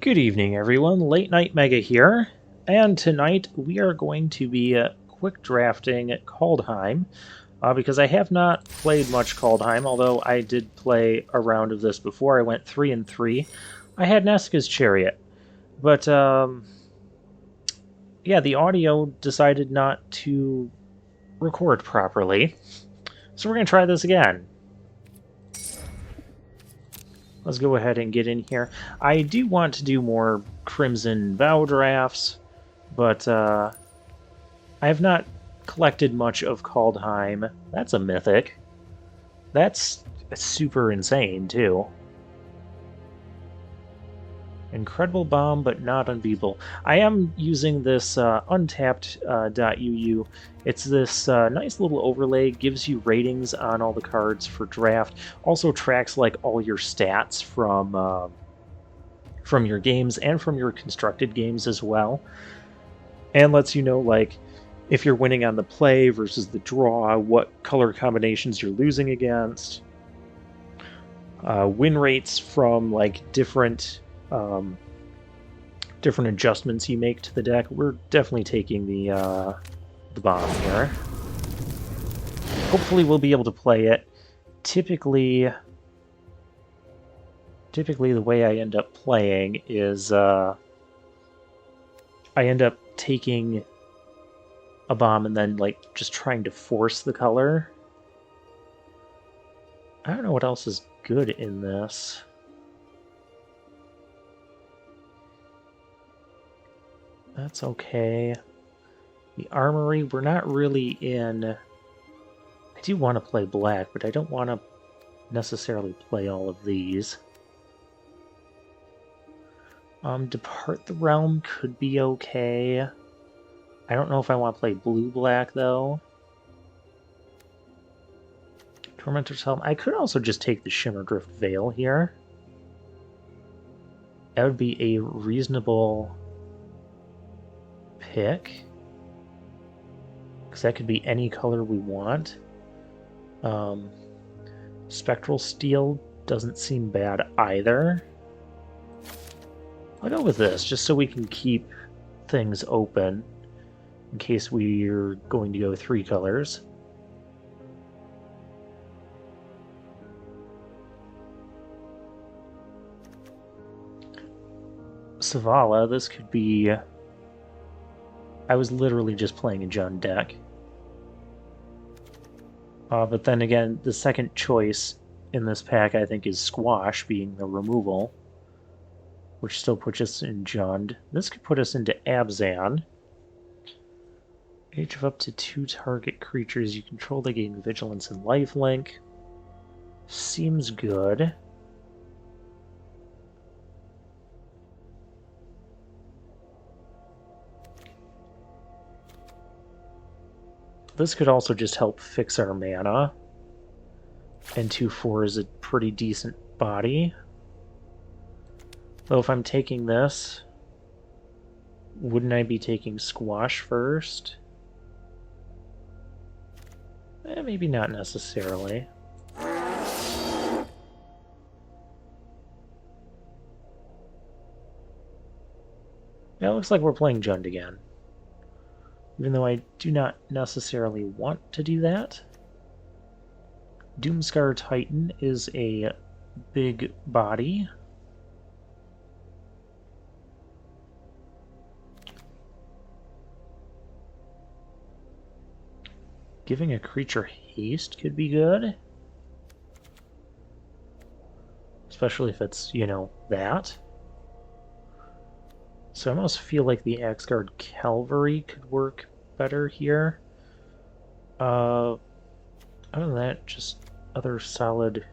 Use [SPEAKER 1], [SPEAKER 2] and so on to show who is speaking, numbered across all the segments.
[SPEAKER 1] Good evening, everyone. Late Night Mega here, and tonight we are going to be quick drafting Kaldheim, because I have not played much Kaldheim, although I did play a round of this before. I went 3-3. I had Nesca's Chariot, but yeah, the audio decided not to record properly, so we're going to try this again. Let's go ahead and get in here. I do want to do more Crimson Vow drafts, but I have not collected much of Kaldheim. That's a mythic. That's super insane, too. Incredible Bomb, but not unbeatable. I am using this untapped.uu. It's this nice little overlay, gives you ratings on all the cards for draft, also tracks like all your stats from your games and from your constructed games as well, and lets you know like if you're winning on the play versus the draw, what color combinations you're losing against, win rates from like different adjustments you make to the deck. We're definitely taking the bomb here. Hopefully we'll be able to play it. Typically the way I end up playing is I end up taking a bomb and then like just trying to force the color. I don't know what else is good in this. That's okay. The Armory, we're not really in... I do want to play black, but I don't want to necessarily play all of these. Depart the Realm could be okay. I don't know if I want to play blue-black, though. Tormentor's Helm. I could also just take the Shimmerdrift Veil here. That would be a reasonable pick, because that could be any color we want. Spectral Steel doesn't seem bad either. I'll go with this, just so we can keep things open in case we're going to go 3 colors. Savala, this could be... I was literally just playing a Jund deck. But then again, the second choice in this pack I think is Squash, being the removal, which still puts us in Jund. This could put us into Abzan. Each of up to 2 target creatures you control, they gain Vigilance and Lifelink. Seems good. This could also just help fix our mana. And 2/4 is a pretty decent body. Though if I'm taking this, wouldn't I be taking Squash first? Maybe not necessarily. Yeah, it looks like we're playing Jund again. Even though I do not necessarily want to do that. Doomscar Titan is a big body. Giving a creature haste could be good. Especially if it's, you know, that. So I almost feel like the Axgard Cavalry could work better here. Other than that, just other solid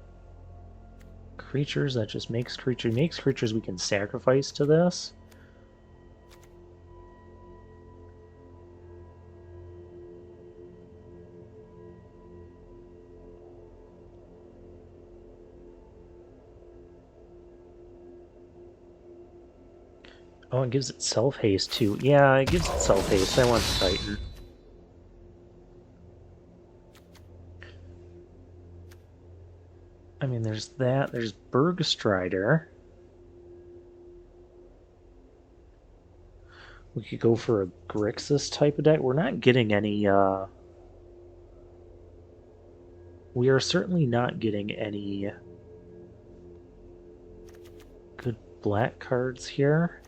[SPEAKER 1] creatures that just makes creatures we can sacrifice to this. Oh, it gives itself haste too. Yeah, it gives itself haste. I want the Titan. I mean, there's that. There's Bergstrider. We could go for a Grixis type of deck. We're not getting any, we are certainly not getting any good black cards here.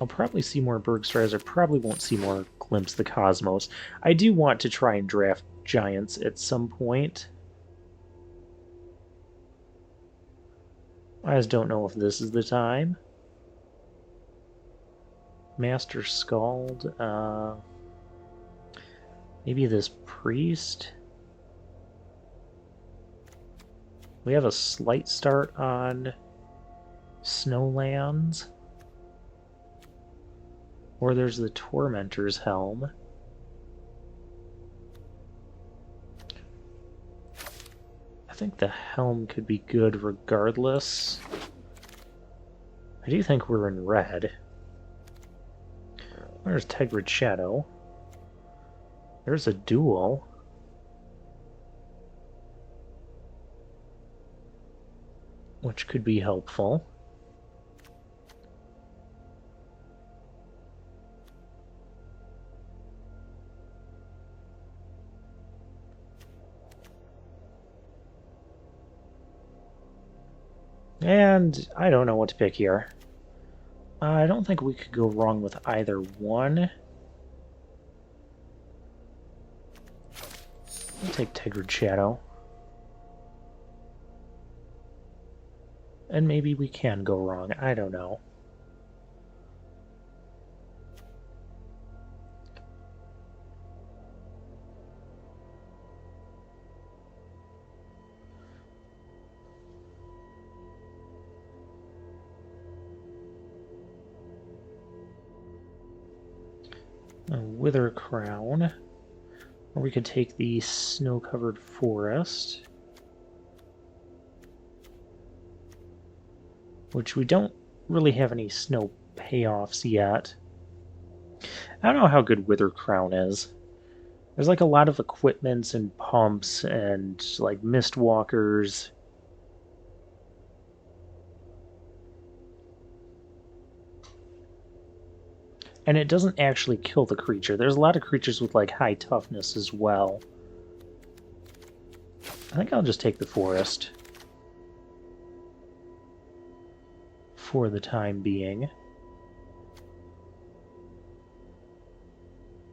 [SPEAKER 1] I'll probably see more Bergstars. I probably won't see more Glimpse the Cosmos. I do want to try and draft Giants at some point. I just don't know if this is the time. Master Scald. Maybe this Priest. We have a slight start on Snowlands. Or there's the Tormentor's Helm. I think the Helm could be good regardless. I do think we're in red. There's Tegrid Shadow. There's a duel. Which could be helpful. And I don't know what to pick here. I don't think we could go wrong with either one. I'll take Tegrid Shadow. And maybe we can go wrong. I don't know. A Wither Crown. Or we could take the Snow-Covered Forest. Which we don't really have any snow payoffs yet. I don't know how good Wither Crown is. There's like a lot of equipments and pumps and like Mistwalkers. And it doesn't actually kill the creature. There's a lot of creatures with like high toughness as well. I think I'll just take the forest. For the time being.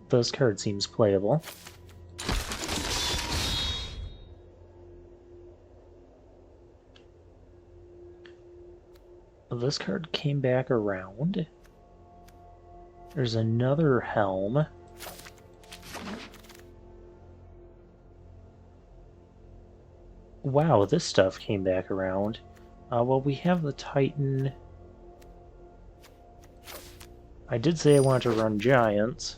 [SPEAKER 1] This card seems playable. This card came back around. There's another Helm. Wow, this stuff came back around. Well, we have the Titan. I did say I wanted to run Giants.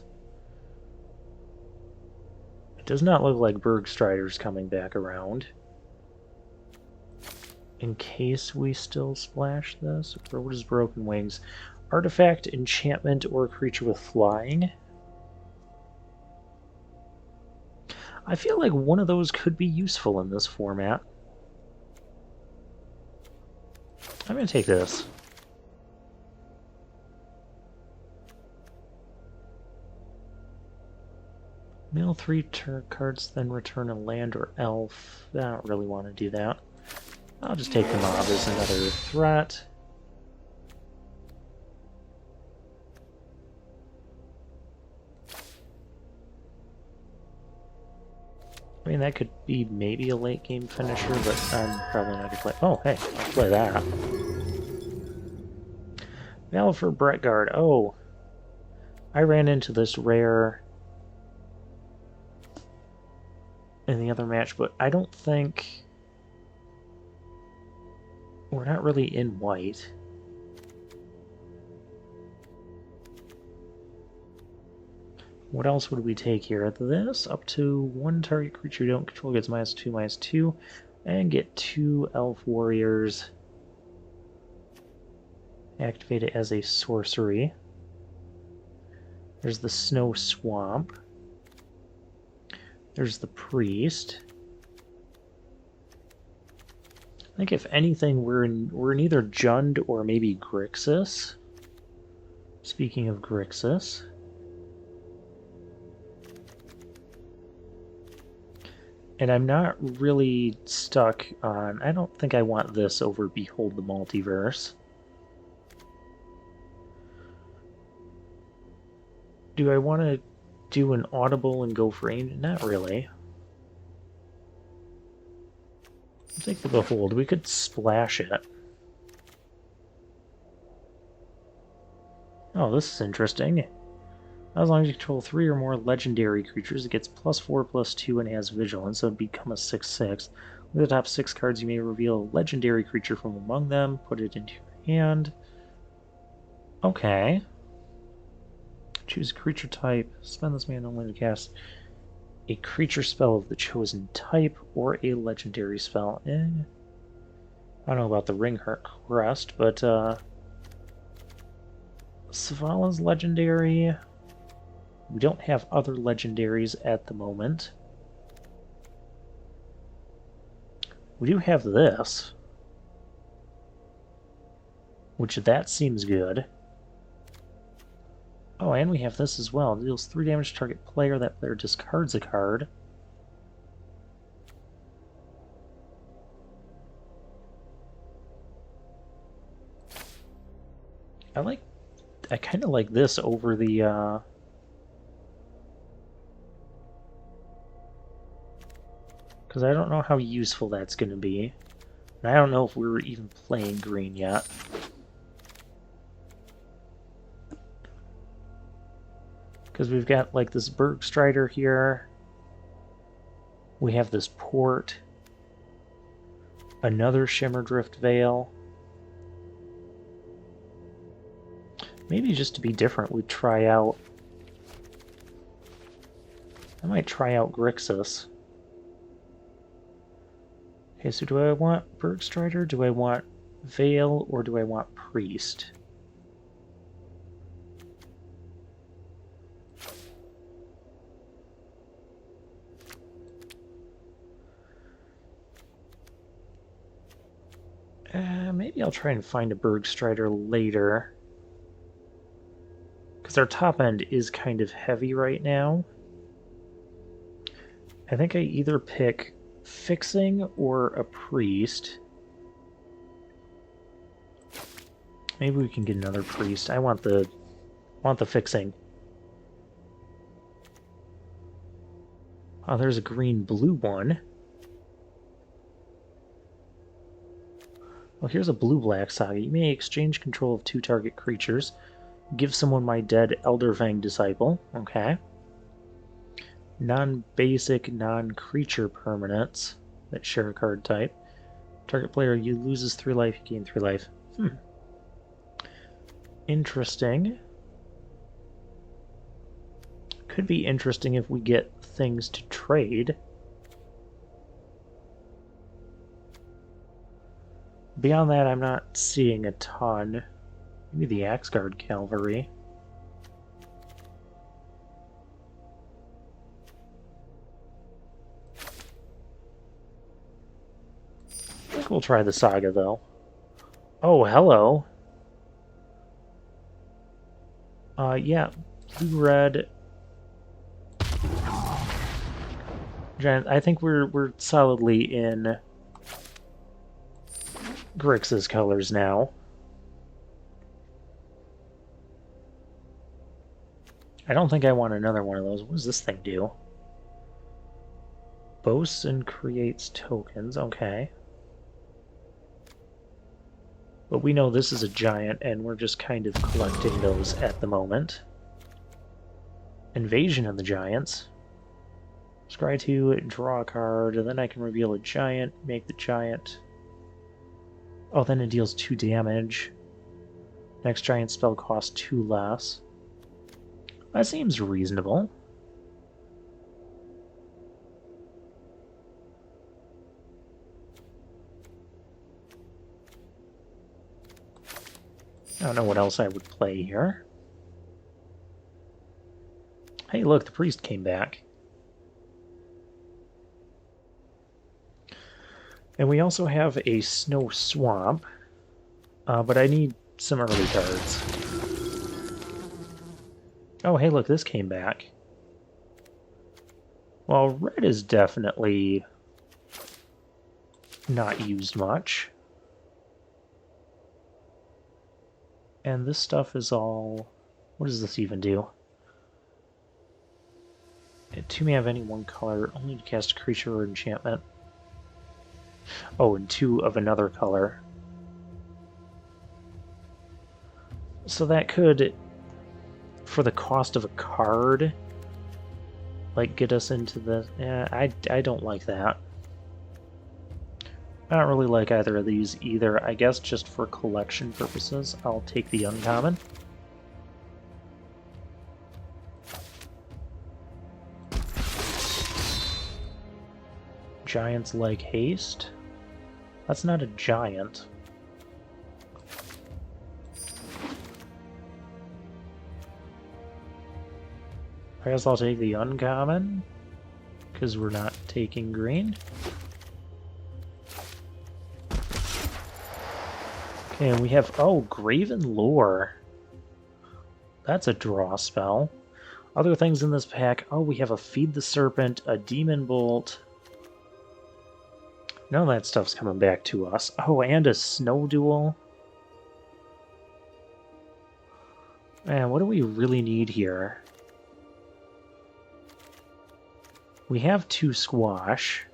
[SPEAKER 1] It does not look like Bergstrider's coming back around. In case we still splash this, or what is Broken Wings? Artifact, enchantment, or creature with flying? I feel like one of those could be useful in this format. I'm going to take this. Mill 3 cards, then return a land or elf. I don't really want to do that. I'll just take the mob as another threat. I mean, that could be maybe a late game finisher, but I'm probably not going to play. Oh, hey, I'll play that. Valifer Brettguard. Oh, I ran into this rare in the other match, but I don't think we're not really in white. What else would we take here? This, up to one target creature you don't control gets -2/-2, and get 2 Elf Warriors. Activate it as a sorcery. There's the Snow Swamp. There's the Priest. I think if anything, we're in either Jund or maybe Grixis. Speaking of Grixis. And I'm not really stuck on... I don't think I want this over Behold the Multiverse. Do I want to do an Audible and go for aim? Not really. I'll take the Behold. We could splash it. Oh, this is interesting. As long as you control 3 or more legendary creatures, it gets +4/+2 and has vigilance, so it'd become a 6/6. With the top 6 cards, you may reveal a legendary creature from among them, put it into your hand. Okay. Choose a creature type, spend this mana only to cast a creature spell of the chosen type, or a legendary spell. I don't know about the Ring Crest, but Savala's legendary. We don't have other legendaries at the moment. We do have this, which that seems good. Oh, and we have this as well. It deals 3 damage to target player. That player discards a card. I kind of like this over the because I don't know how useful that's going to be. And I don't know if we were even playing green yet. Because we've got like this Bergstrider here. We have this Port. Another Shimmerdrift Veil. Maybe just to be different, we'd try out... I might try out Grixis. Okay, so do I want Bergstrider, do I want Veil, or do I want Priest? Maybe I'll try and find a Bergstrider later. Because our top end is kind of heavy right now. I think I either pick Fixing or a Priest. Maybe we can get another Priest. I want the Fixing. Oh, there's a green-blue one. Well, here's a blue-black saga. You may exchange control of 2 target creatures. Give someone my dead Elderfang Disciple. Okay. Non-basic, non-creature permanents that share a card type. Target player, you loses 3 life, you gain 3 life. Interesting. Could be interesting if we get things to trade. Beyond that, I'm not seeing a ton. Maybe the Axeguard Cavalry. I think we'll try the Saga, though. Oh, hello. Yeah. Blue-red. Giant. I think we're solidly in Grixis colors now. I don't think I want another one of those. What does this thing do? Boasts and creates tokens. Okay. But we know this is a giant, and we're just kind of collecting those at the moment. Invasion of the Giants. Scry 2, draw a card, and then I can reveal a giant, make the giant... Oh, then it deals 2 damage. Next giant spell costs 2 less. That seems reasonable. I don't know what else I would play here. Hey, look, the priest came back. And we also have a Snow Swamp, but I need some early cards. Oh, hey, look, this came back. Well, red is definitely not used much. And this stuff is all... What does this even do? 2 may have any one color, only to cast a creature or enchantment. Oh, and 2 of another color. So that could, for the cost of a card, like get us into the... I don't like that. I don't really like either of these either. I guess just for collection purposes, I'll take the uncommon. Giants like haste. That's not a giant. I guess I'll take the uncommon, because we're not taking green. Okay, and we have, oh, Graven Lore. That's a draw spell. Other things in this pack, oh, we have a Feed the Serpent, a Demon Bolt. None of that stuff's coming back to us. Oh, and a Snow Duel. Man, what do we really need here? We have 2 squash.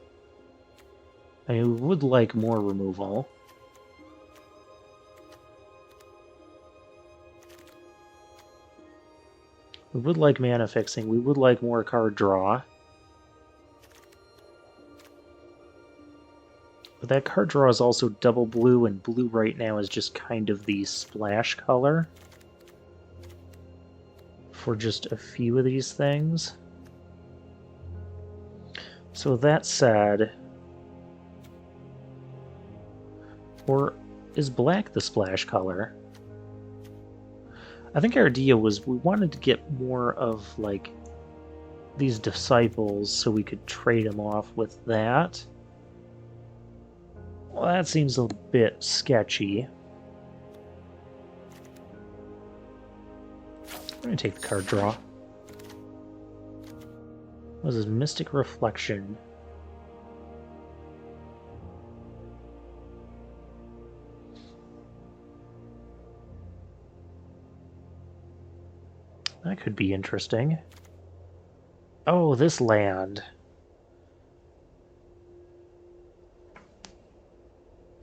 [SPEAKER 1] I mean, we would like more removal. We would like mana fixing. We would like more card draw. But that card draw is also double blue, and blue right now is just kind of the splash color for just a few of these things. So that said, or is black the splash color? I think our idea was we wanted to get more of, like, these disciples so we could trade them off with that. Well, that seems a bit sketchy. I'm going to take the card draw. What is this? Mystic Reflection. That could be interesting. Oh, this land.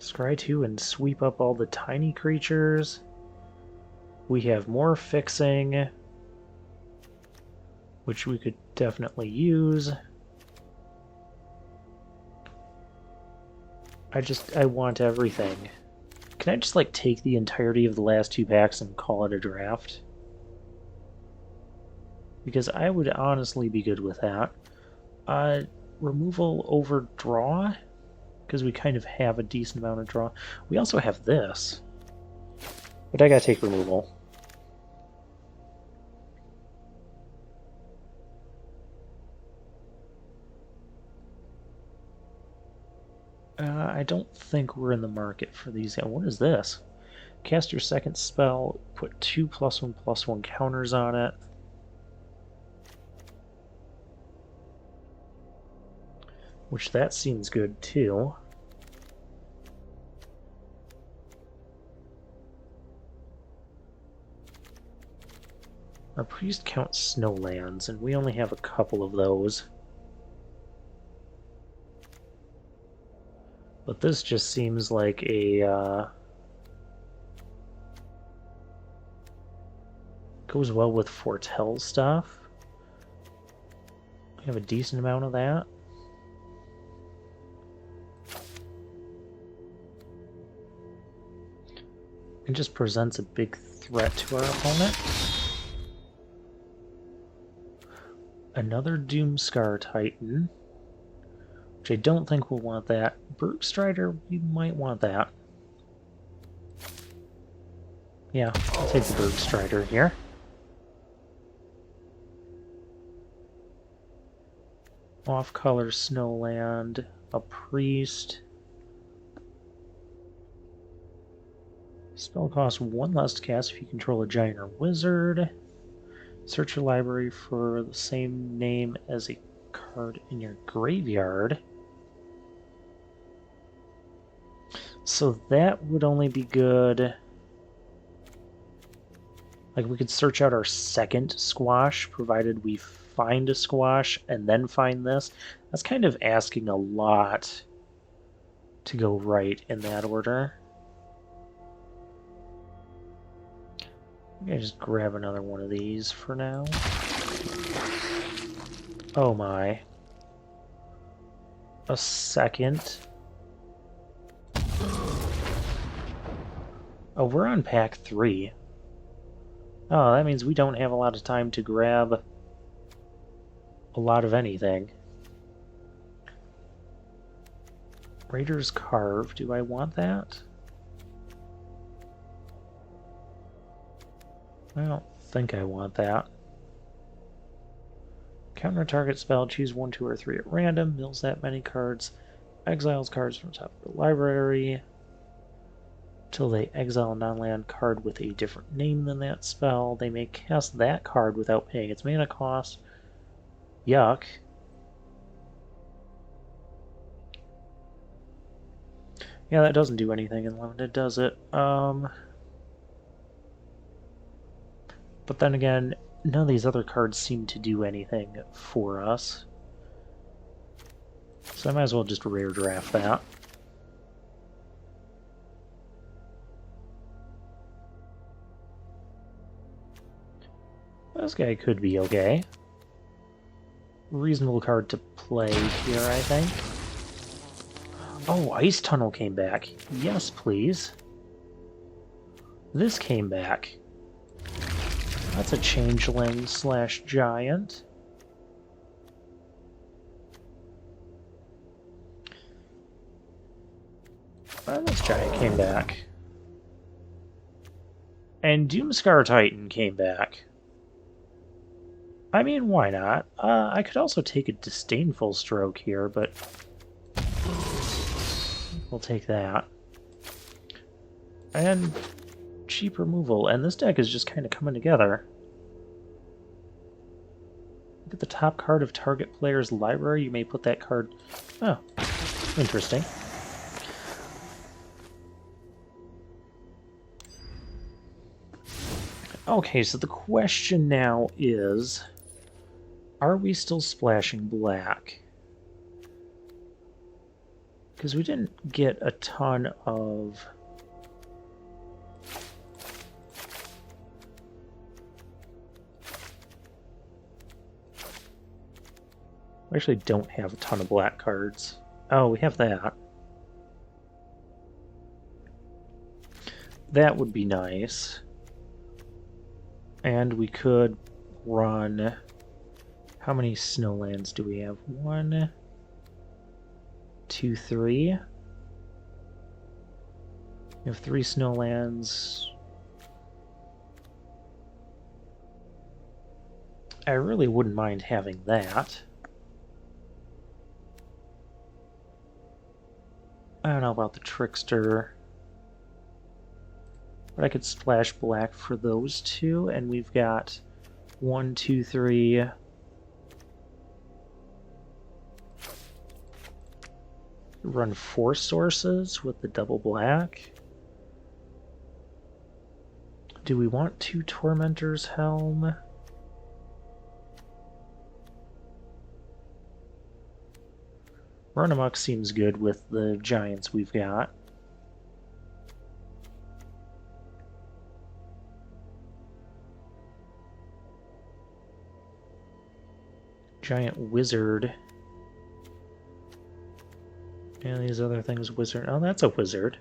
[SPEAKER 1] Scry 2 and sweep up all the tiny creatures. We have more fixing, which we could definitely use. I want everything. Can I just, like, take the entirety of the last 2 packs and call it a draft? Because I would honestly be good with that. Removal over draw? Because we kind of have a decent amount of draw. We also have this. But I gotta take removal. I don't think we're in the market for these. What is this? Cast your second spell, put 2 +1/+1 counters on it. Which that seems good too. Our priest counts snowlands, and we only have a couple of those. But this just seems like a... goes well with Foretell stuff. We have a decent amount of that. It just presents a big threat to our opponent. Another Doomscar Titan, which I don't think we'll want that. Bergstrider, we might want that. Yeah, I'll take the Bergstrider here. Off-color Snowland, a Priest. Spell costs 1 less to cast if you control a giant or wizard. Search your library for the same name as a card in your graveyard. So that would only be good. Like, we could search out our second squash, provided we find a squash and then find this. That's kind of asking a lot to go right in that order. I'm gonna just grab another one of these for now. Oh my. A second. Oh, we're on pack 3. Oh, that means we don't have a lot of time to grab a lot of anything. Raider's Carve, do I want that? I don't think I want that. Counter target spell, choose 1, 2, or 3 at random, mills that many cards, exiles cards from top of the library, till they exile a non-land card with a different name than that spell. They may cast that card without paying its mana cost. Yuck. Yeah, that doesn't do anything in limited, does it? But then again, none of these other cards seem to do anything for us. So I might as well just rare draft that. This guy could be okay. Reasonable card to play here, I think. Oh, Ice Tunnel came back. Yes, please. This came back. That's a changeling slash giant. And this giant came back. And Doomscar Titan came back. I mean, why not? I could also take a Disdainful Stroke here, but we'll take that. And cheap removal, and this deck is just kind of coming together. Look at the top card of target player's library. You may put that card... Oh, interesting. Okay, so the question now is... Are we still splashing black? Because we didn't get a ton of... We actually don't have a ton of black cards. Oh, we have that. That would be nice. And we could run... How many snowlands do we have? 1, 2, 3. We have 3 snowlands. I really wouldn't mind having that. I don't know about the Trickster. But I could splash black for those 2, and we've got 1, 2, 3... Run 4 sources with the double black. Do we want 2 Tormentor's Helm? Run Amok seems good with the giants we've got. Giant Wizard. And these other things, wizard. Oh, that's a wizard.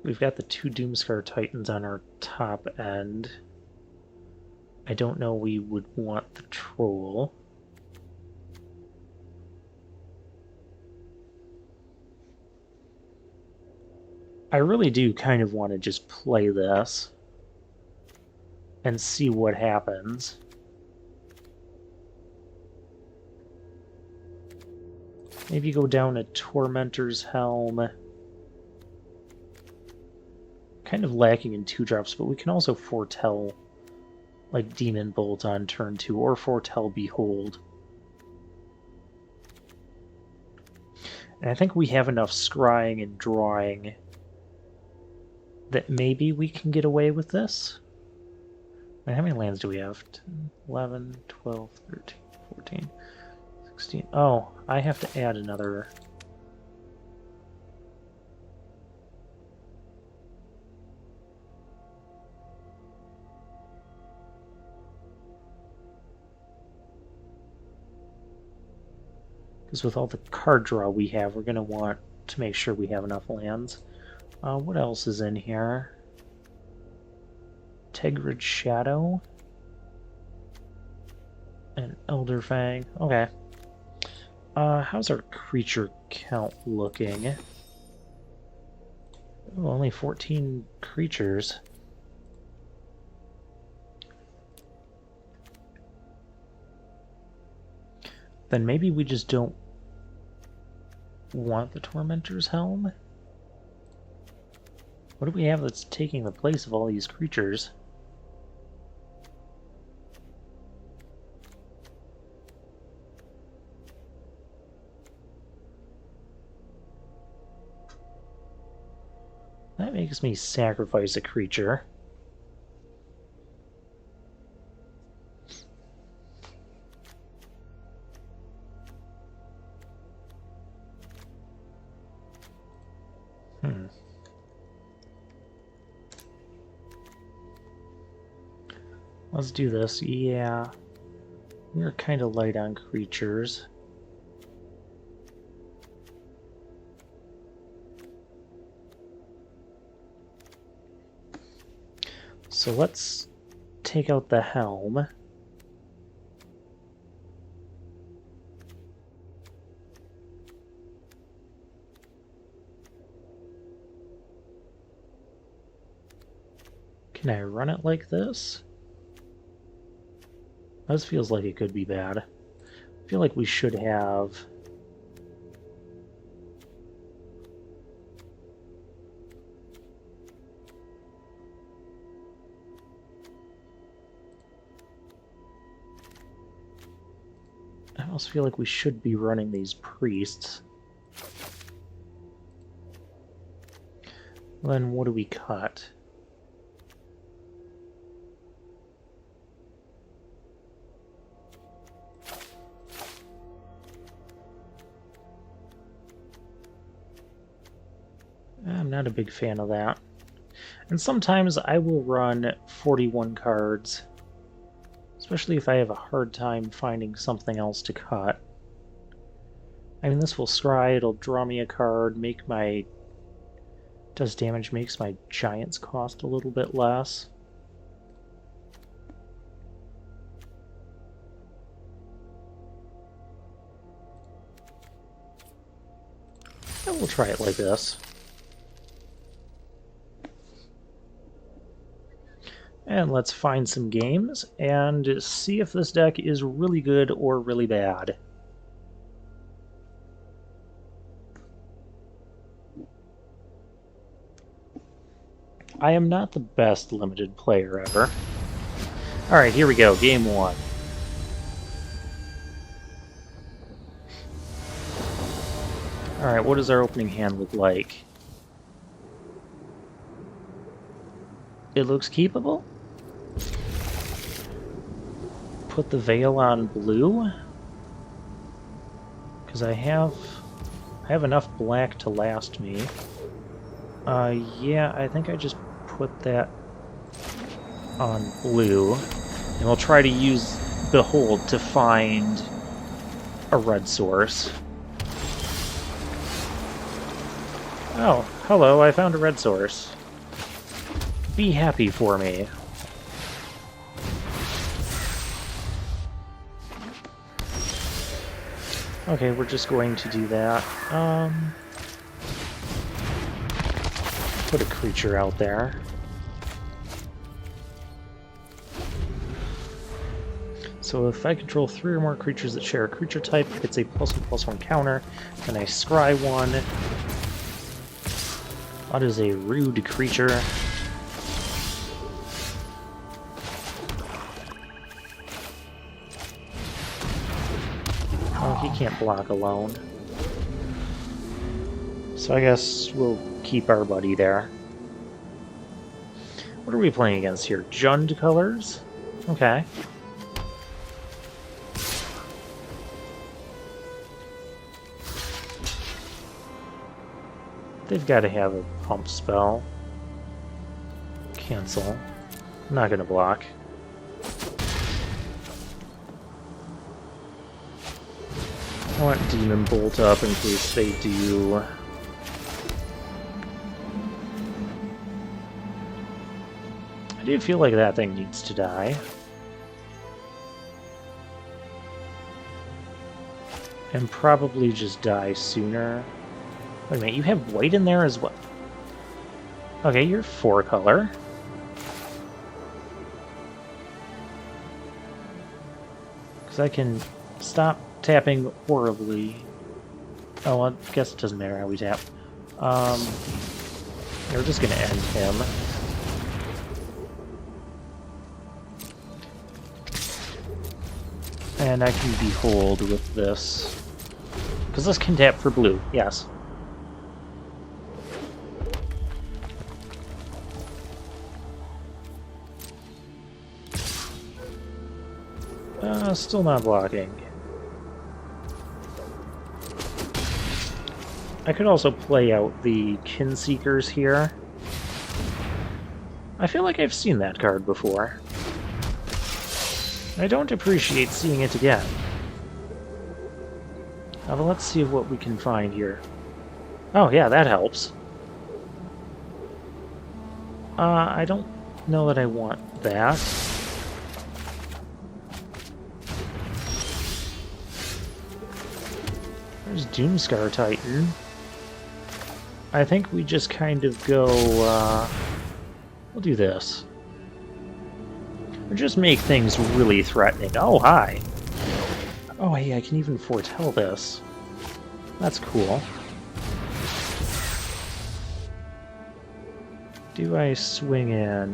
[SPEAKER 1] We've got the 2 Doomscar Titans on our top end. I don't know we would want the troll. I really do kind of want to just play this and see what happens. Maybe go down a Tormentor's Helm. Kind of lacking in 2-drops, but we can also foretell like Demon Bolt on turn 2, or foretell Behold. And I think we have enough scrying and drawing that maybe we can get away with this. Wait, how many lands do we have? 10, 11, 12, 13, 14, 16. Oh, I have to add another. Because with all the card draw we have, we're going to want to make sure we have enough lands. What else is in here? Tegrid Shadow. And Elder Fang. Okay. How's our creature count looking? Oh, only 14 creatures. Then maybe we just don't want the Tormentor's Helm? What do we have that's taking the place of all these creatures? That makes me sacrifice a creature. Let's do this. Yeah, we're kind of light on creatures. So let's take out the helm. Can I run it like this? This feels like it could be bad. I feel like we should have... I almost feel like we should be running these priests. Then what do we cut? I'm not a big fan of that. And sometimes I will run 41 cards, especially if I have a hard time finding something else to cut. I mean, this will scry, it'll draw me a card, make my... does damage, makes my giants cost a little bit less. And we'll try it like this. And let's find some games and see if this deck is really good or really bad. I am not the best limited player ever. Alright, here we go, game 1. Alright, what does our opening hand look like? It looks keepable? Put the Veil on blue? Because I have enough black to last me. Yeah, I think I just put that on blue. And we'll try to use Behold to find a red source. Oh, hello, I found a red source. Be happy for me. Okay, we're just going to do that. Put a creature out So if I control 3 or more creatures that share a creature type, it's a +1/+1 counter, and I scry one. What is a rude creature? Oh, he can't block alone. So I guess we'll keep our buddy there. What are we playing against here? Jund colors? Okay. They've got to have a pump spell. Cancel. I'm not going to block. I want Demon Bolt up in case they do. I do feel like that thing needs to die. And probably just die sooner. Wait a minute, you have white in there as well? Okay, you're 4 color. Because I can stop tapping horribly. Oh, well, I guess it doesn't matter how we tap. We're just going to end him. And I can behold with this. Because this can tap for blue, yes. Still not blocking. I could also play out the Kinseekers here. I feel like I've seen that card before. I don't appreciate seeing it again. But let's see what we can find here. Oh yeah, that helps. I don't know that I want that. There's Doomscar Titan. I think we just kind of go, we'll do this. Or just make things really threatening. Oh, hi! Oh, hey, I can even foretell this. That's cool. Do I swing in?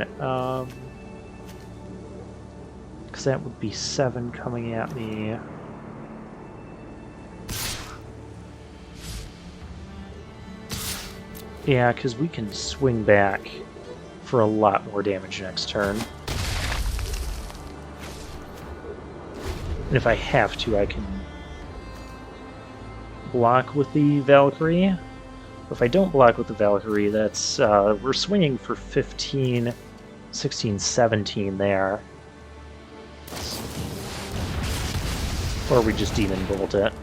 [SPEAKER 1] Because that would be 7 coming at me. Yeah, because we can swing back for a lot more damage next turn. And if I have to, I can block with the Valkyrie. If I don't block with the Valkyrie, that's we're swinging for 15, 16, 17 there. Or we just Demon Bolt it.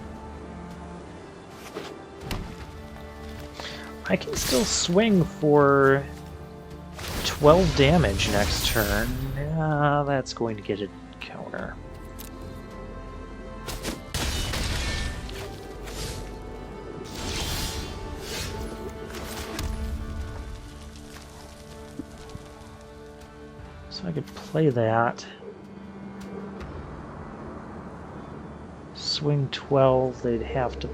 [SPEAKER 1] I can still swing for 12 damage next turn. That's going to get a counter. So I could play that. Swing 12, they'd have to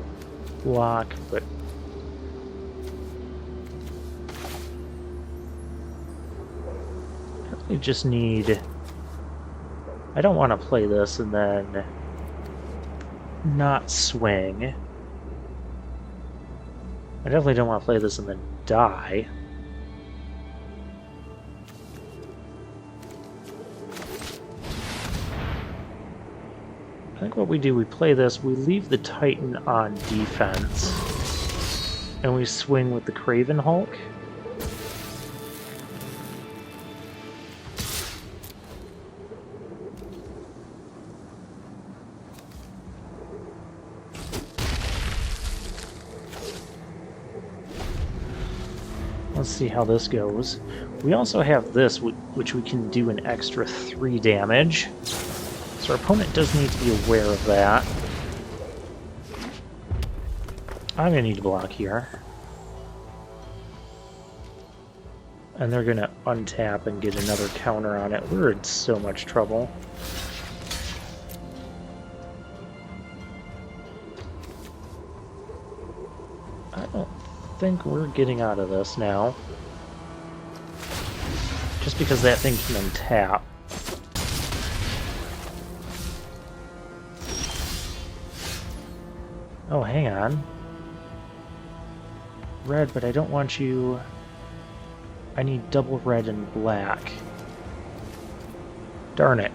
[SPEAKER 1] block, but we just need... I don't want to play this and then not swing. I definitely don't want to play this and then die. I think what we do, we play this, we leave the Titan on defense, and we swing with the Craven Hulk. Let's see how this goes. We also have this, which we can do an extra 3 damage. So our opponent does need to be aware of that. I'm going to need to block here. And they're going to untap and get another counter on it. We're in so much trouble. think we're getting out of this now. Just because that thing can untap. Oh, hang on. Red, but I don't want you... I need double red and black. Darn it.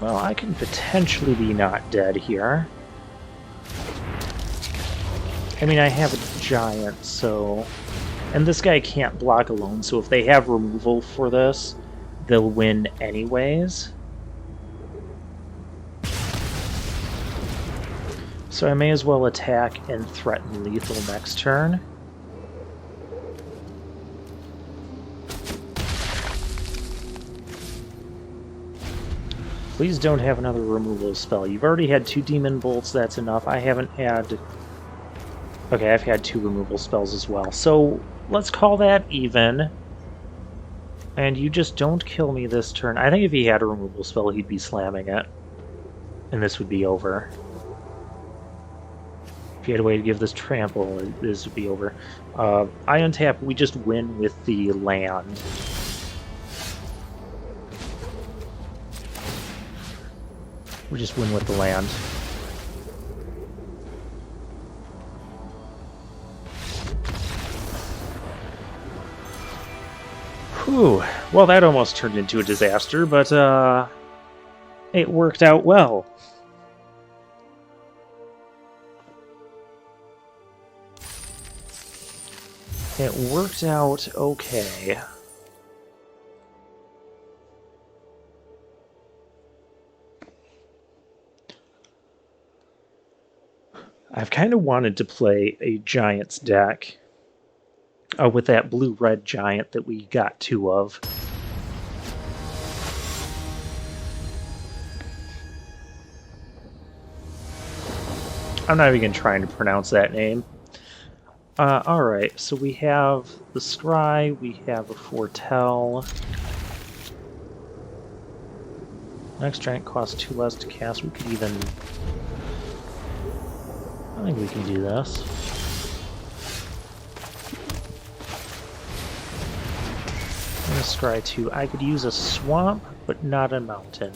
[SPEAKER 1] Well, I can potentially be not dead here. I mean, I have a giant, so... And this guy can't block alone, so if they have removal for this, they'll win anyways. So I may as well attack and threaten lethal next turn. Please don't have another removal spell. You've already had 2 Demon Bolts, that's enough. I haven't had... Okay, I've had 2 removal spells as well. So let's call that even. And you just don't kill me this turn. I think if he had a removal spell, he'd be slamming it. And this would be over. If he had a way to give this trample, this would be over. I untap, we just win with the land. We just win with the land. Whew. Well, that almost turned into a disaster, but it worked out well. It worked out okay. I've kind of wanted to play a Giants deck with that blue-red Giant that we got 2 of. I'm not even trying to pronounce that name. Alright, so we have the Scry, we have a Foretell. Next Giant costs 2 less to cast. We could even... I think we can do this. I'm gonna scry 2. I could use a swamp, but not a mountain.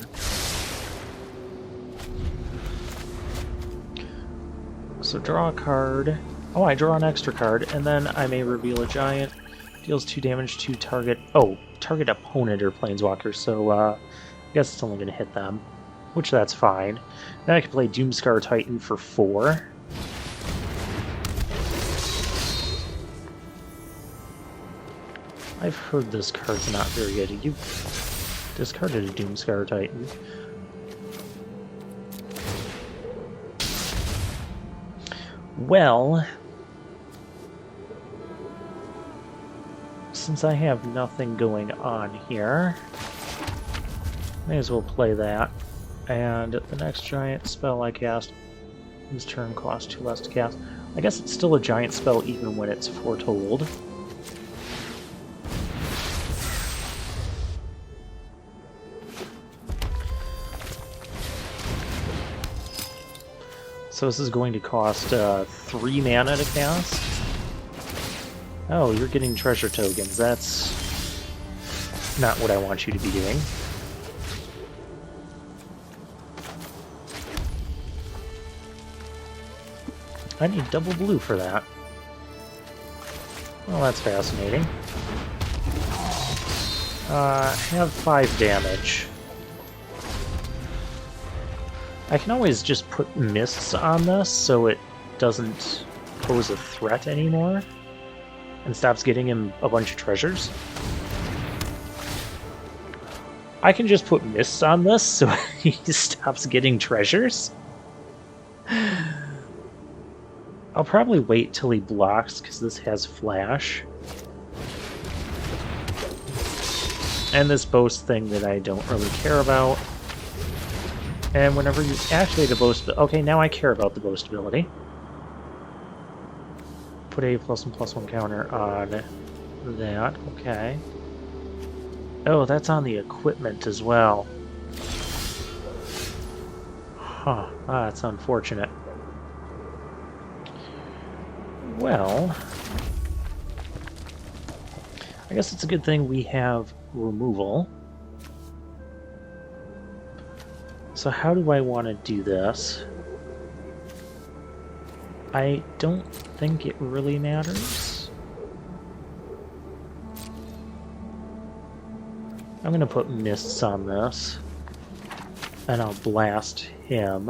[SPEAKER 1] So draw a card. Oh, I draw an extra card, and then I may reveal a giant. Deals 2 damage to target... Oh, target opponent or planeswalker, so I guess it's only gonna hit them. Which that's fine. Then I can play Doomscar Titan for 4. I've heard this card's not very good. You discarded a Doomscar Titan. Well, since I have nothing going on here, may as well play that. And the next giant spell I cast this turn costs 2 less to cast. I guess it's still a giant spell even when it's foretold. So this is going to cost 3 mana to cast. Oh, you're getting treasure tokens. That's not what I want you to be doing. I need double blue for that. Well, that's fascinating. Have 5 damage. I can always just put mists on this so it doesn't pose a threat anymore and stops getting him a bunch of treasures. I can just put mists on this so he stops getting treasures. I'll probably wait till he blocks because this has flash. And this boast thing that I don't really care about. And whenever you activate a boast... Okay, now I care about the boast ability. Put a +1/+1 counter on that. Okay. Oh, that's on the equipment as well. Huh. Ah, that's unfortunate. Well, I guess it's a good thing we have removal. So how do I want to do this? I don't think it really matters. I'm going to put mists on this, and I'll blast him.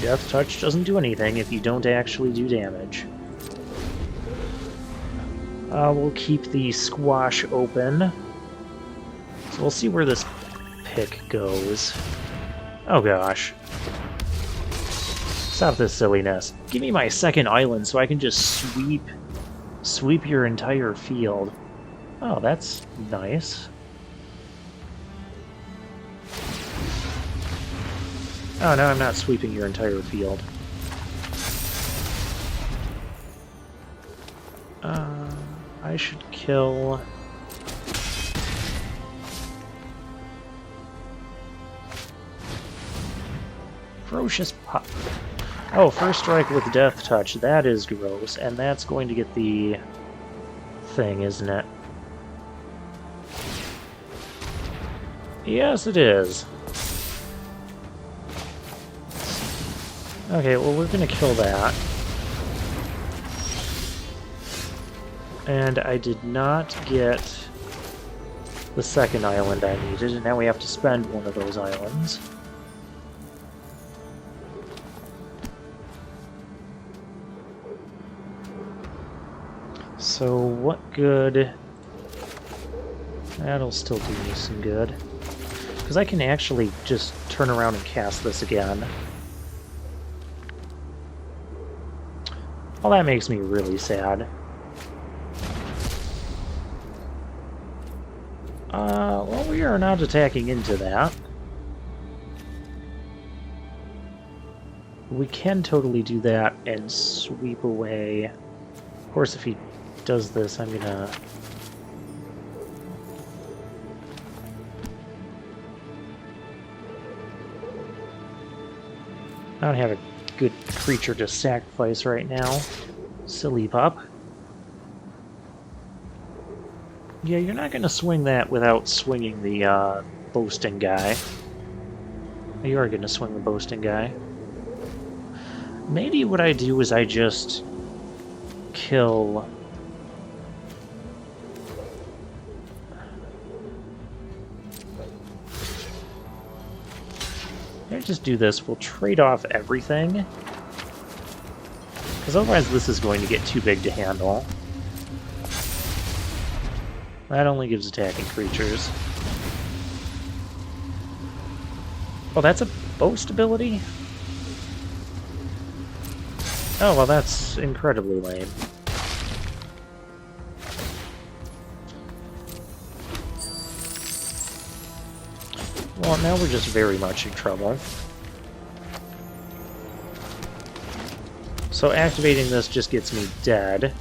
[SPEAKER 1] Death Touch doesn't do anything if you don't actually do damage. We'll keep the squash open. So we'll see where this pick goes. Oh gosh. Stop this silliness. Give me my second island so I can just sweep your entire field. Oh, that's nice. Oh, no, I'm not sweeping your entire field. I should kill... Ferocious Pop. Oh, first strike with Death Touch. That is gross, and that's going to get the thing, isn't it? Yes, it is. Okay, well, we're going to kill that. And I did not get the second island I needed, and now we have to spend one of those islands. So what good... That'll still do me some good. Because I can actually just turn around and cast this again. Well, that makes me really sad. Well, we are not attacking into that. We can totally do that and sweep away. Of course, if he does this, I'm gonna... I don't have a good creature to sacrifice right now. Silly pup. Yeah, you're not gonna swing that without swinging the boasting guy. You are gonna swing the boasting guy. Maybe what I do is I just kill... Maybe just do this. We'll trade off everything. Because otherwise this is going to get too big to handle. That only gives attacking creatures. Oh, that's a boast ability? Oh, well, that's incredibly lame. Well, now we're just very much in trouble. So activating this just gets me dead.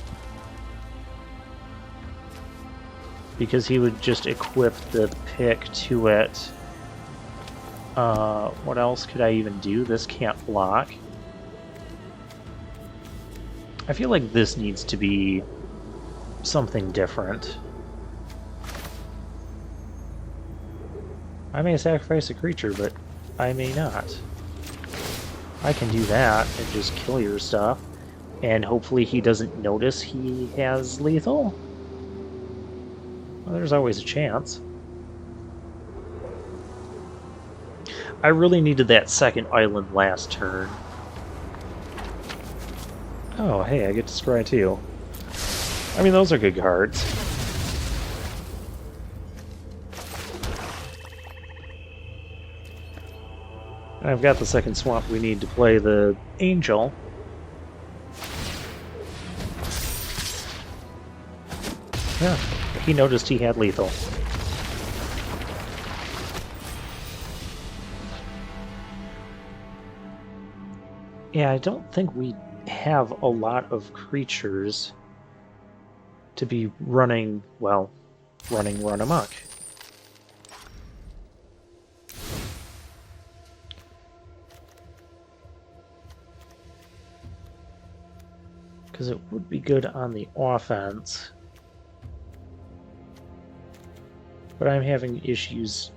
[SPEAKER 1] Because he would just equip the pick to it. What else could I even do? This can't block. I feel like this needs to be something different. I may sacrifice a creature, but I may not. I can do that and just kill your stuff, and hopefully he doesn't notice he has lethal. Well, there's always a chance. I really needed that second island last turn. Oh, hey, I get to scry too. I mean, those are good cards. And I've got the second swamp we need to play the Angel. Yeah, he noticed he had lethal. Yeah, I don't think we have a lot of creatures. to be running, well, run amok. Because it would be good on the offense. But I'm having issues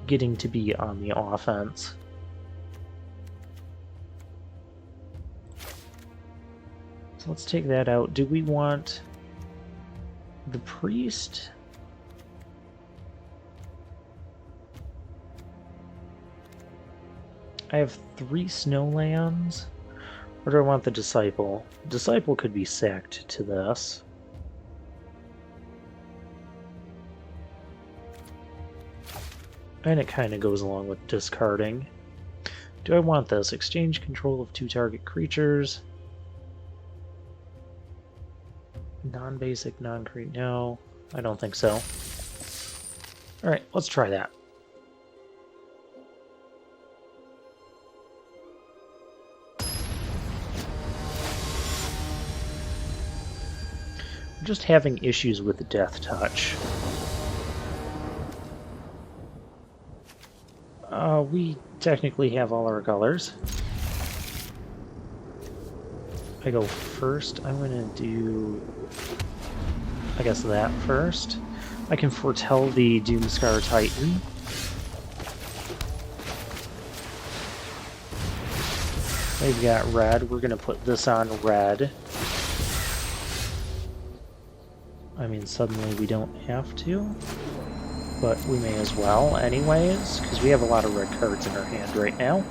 [SPEAKER 1] getting to be on the offense. So let's take that out. Do we want the priest? I have 3 snowlands. Or do I want the disciple? Disciple could be sacked to this. And it kind of goes along with discarding. Do I want this? Exchange control of 2 target creatures. Non-basic, non-create. No, I don't think so. Alright, let's try that. I'm just having issues with the Death Touch. We technically have all our colors. I go first. I'm going to do, I guess, that first. I can foretell the Doomscar Titan. They've got red. We're going to put this on red. I mean, suddenly we don't have to. But we may as well anyways, because we have a lot of red cards in our hand right now.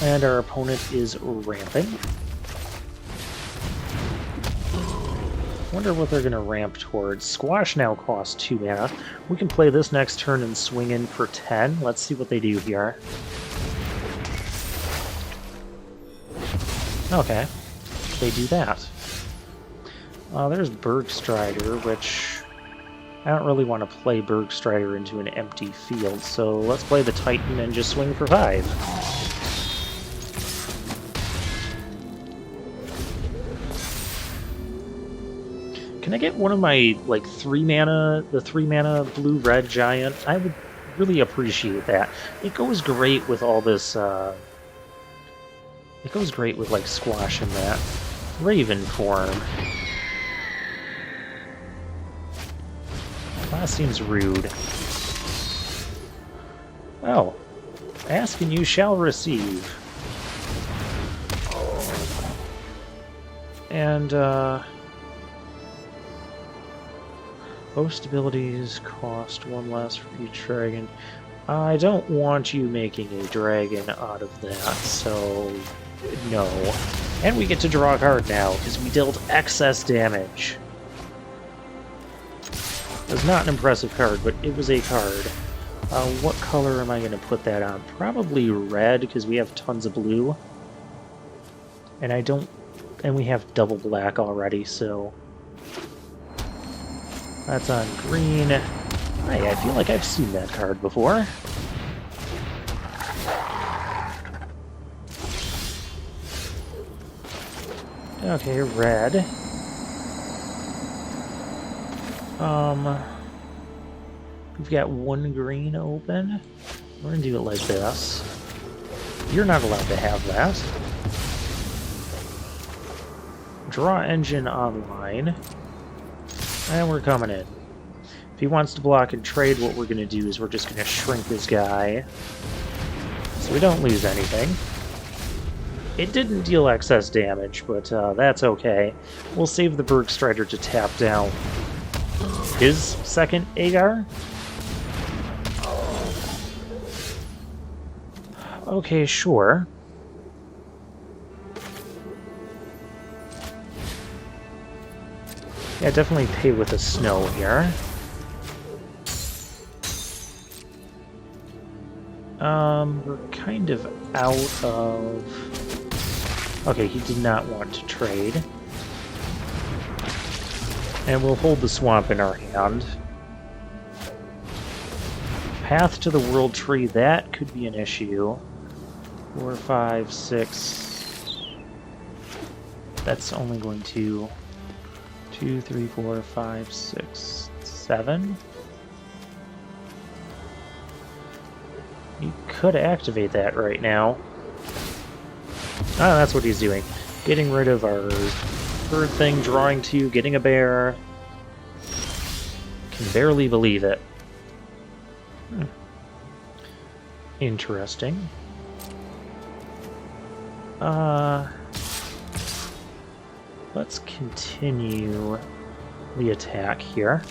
[SPEAKER 1] And our opponent is ramping. Wonder what they're going to ramp towards. Squash now costs 2 mana. We can play this next turn and swing in for 10. Let's see what they do here. Okay, they do that. There's Bergstrider, which I don't really want to play Bergstrider into an empty field, so let's play the Titan and just swing for 5. Can I get one of my, like, 3 mana, the 3 mana blue-red giant? I would really appreciate that. It goes great with all this, it goes great with, like, squashing that Raven form. That seems rude. Oh. Ask and you shall receive. And, host abilities cost 1 less for each dragon. I don't want you making a dragon out of that, so no. And we get to draw a card now, because we dealt excess damage. It was not an impressive card, but it was a card. What color am I going to put that on? Probably red, because we have tons of blue. And I don't... And we have double black already, so... That's on green. Hey, I feel like I've seen that card before. Okay, red. We've got 1 green open. We're gonna do it like this. You're not allowed to have that. Draw engine online. And we're coming in. If he wants to block and trade, what we're gonna do is we're just gonna shrink this guy. So we don't lose anything. It didn't deal excess damage, but that's okay. We'll save the Bergstrider to tap down his second Agar. Okay, sure. Yeah, definitely pay with a snow here. We're kind of out of... Okay, he did not want to trade. And we'll hold the swamp in our hand. Path to the World Tree, that could be an issue. 4, 5, 6. That's only going to 2, 3, 4, 5, 6, 7. You could activate that right now. Ah, that's what he's doing. Getting rid of our bird thing, drawing 2, getting a bear. Can barely believe it. Interesting. Let's continue the attack here.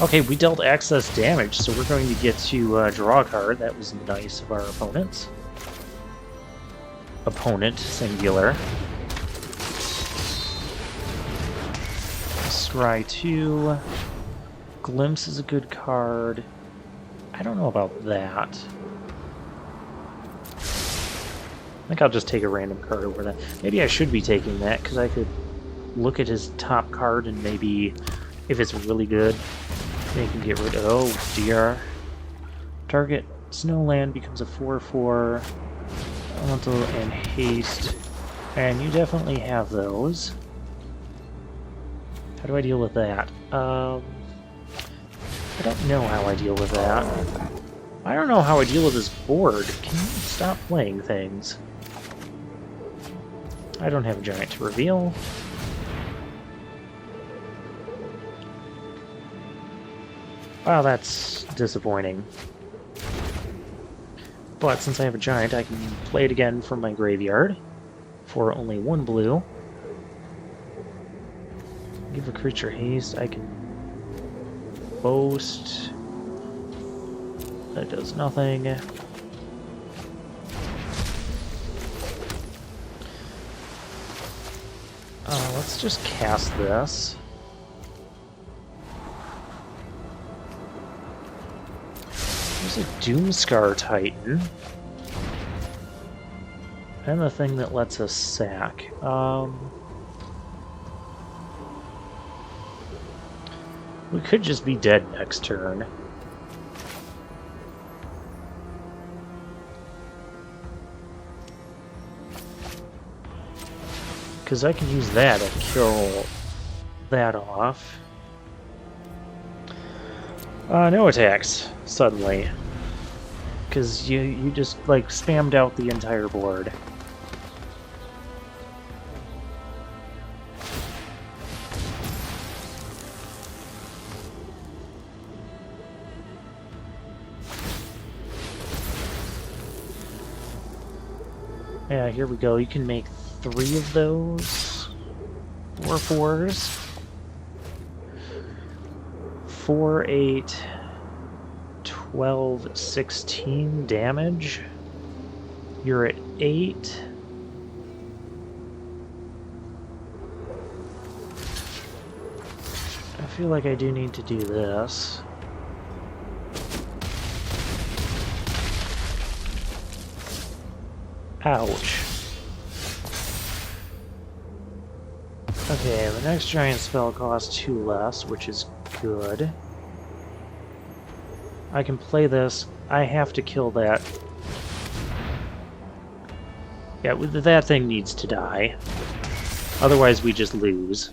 [SPEAKER 1] Okay, we dealt excess damage, so we're going to get to draw a card. That was nice of our opponents. Opponent, singular. Scry 2. Glimpse is a good card. I don't know about that. I think I'll just take a random card over that. Maybe I should be taking that, because I could look at his top card and maybe, if it's really good, they can get rid of... Oh, dear. Target Snowland becomes a 4/4. Elemental and Haste. And you definitely have those. How do I deal with that? I don't know how I deal with that. I don't know how I deal with this board. Can you stop playing things? I don't have a giant to reveal. Wow, that's disappointing. But since I have a giant, I can play it again from my graveyard for only 1 blue. Give a creature haste. I can boast. That does nothing. Let's just cast this. There's a Doomscar Titan. And the thing that lets us sack. We could just be dead next turn. Because I can use that to kill that off. No attacks, suddenly. Because you just, like, spammed out the entire board. Yeah, here we go. You can make 3 of those 4/4s. 4, 8, 12, 16 damage. You're at 8. I feel like I do need to do this. Ouch. Okay, the next giant spell costs 2 less, which is good. I can play this. I have to kill that. Yeah, that thing needs to die. Otherwise we just lose.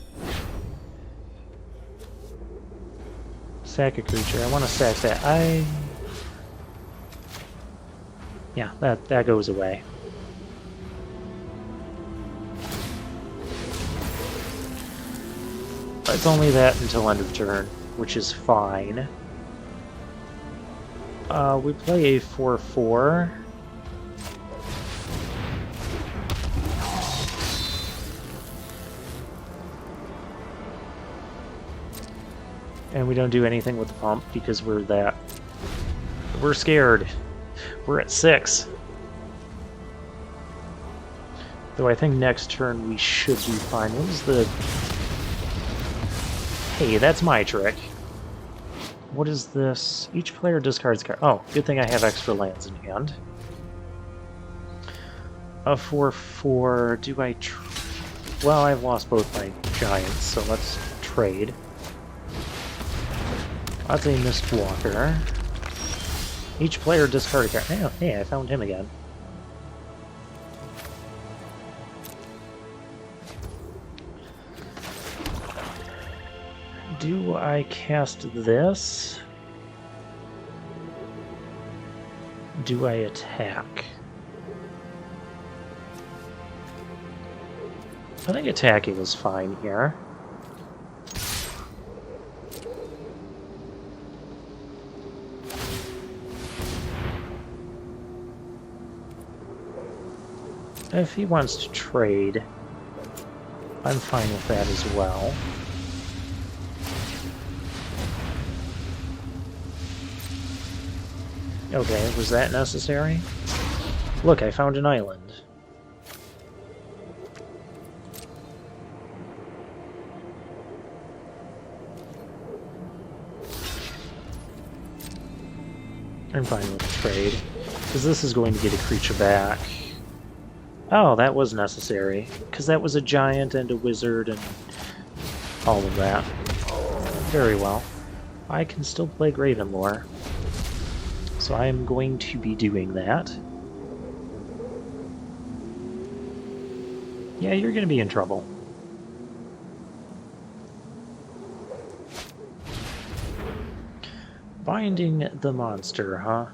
[SPEAKER 1] Sack a creature. I want to sack that. Yeah, that goes away. It's only that until end of turn, which is fine. We play a 4/4. And we don't do anything with the pump because we're scared. We're at 6. Though I think next turn we should be fine. What is the... Hey, that's my trick. What is this? Each player discards card. Oh, good thing I have extra lands in hand. A 4/4. Do I... Well, I've lost both my giants, so let's trade. That's a Mistwalker. Each player discard a card. Oh, hey, I found him again. Do I cast this? Do I attack? I think attacking is fine here. If he wants to trade, I'm fine with that as well. Okay, was that necessary? Look, I found an island. I'm fine with the trade, because this is going to get a creature back. Oh, that was necessary, because that was a giant and a wizard and all of that. Very well. I can still play Gravenlore. So I am going to be doing that. Yeah, you're going to be in trouble. Binding the monster, huh?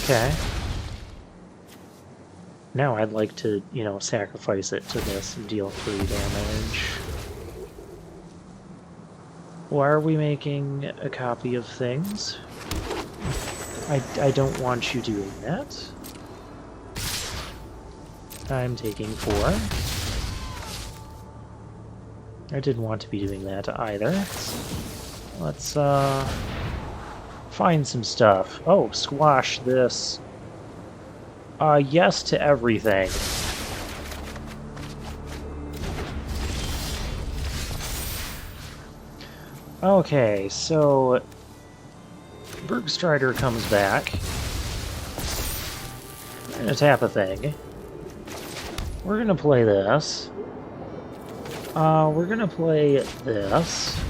[SPEAKER 1] Okay. Now I'd like to, you know, sacrifice it to this and deal 3 damage. Why are we making a copy of things? I don't want you doing that. I'm taking 4. I didn't want to be doing that either. Let's find some stuff. Oh, squash this. Yes to everything. Okay, so Bergstrider comes back. We're gonna tap a thing. We're gonna play this. We're gonna play this.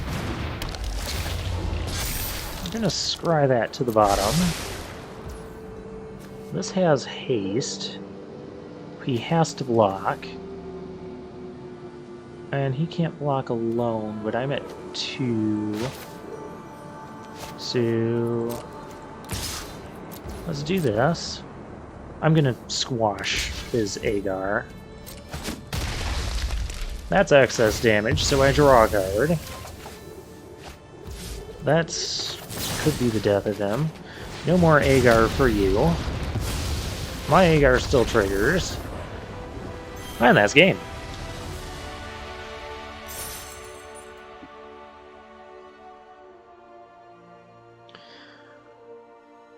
[SPEAKER 1] We're gonna scry that to the bottom. This has haste. He has to block. And he can't block alone, but I'm at 2. So let's do this. I'm gonna squash his Agar. That's excess damage, so I draw a card. That's could be the death of him. No more Agar for you. My Agar still triggers. And that's game.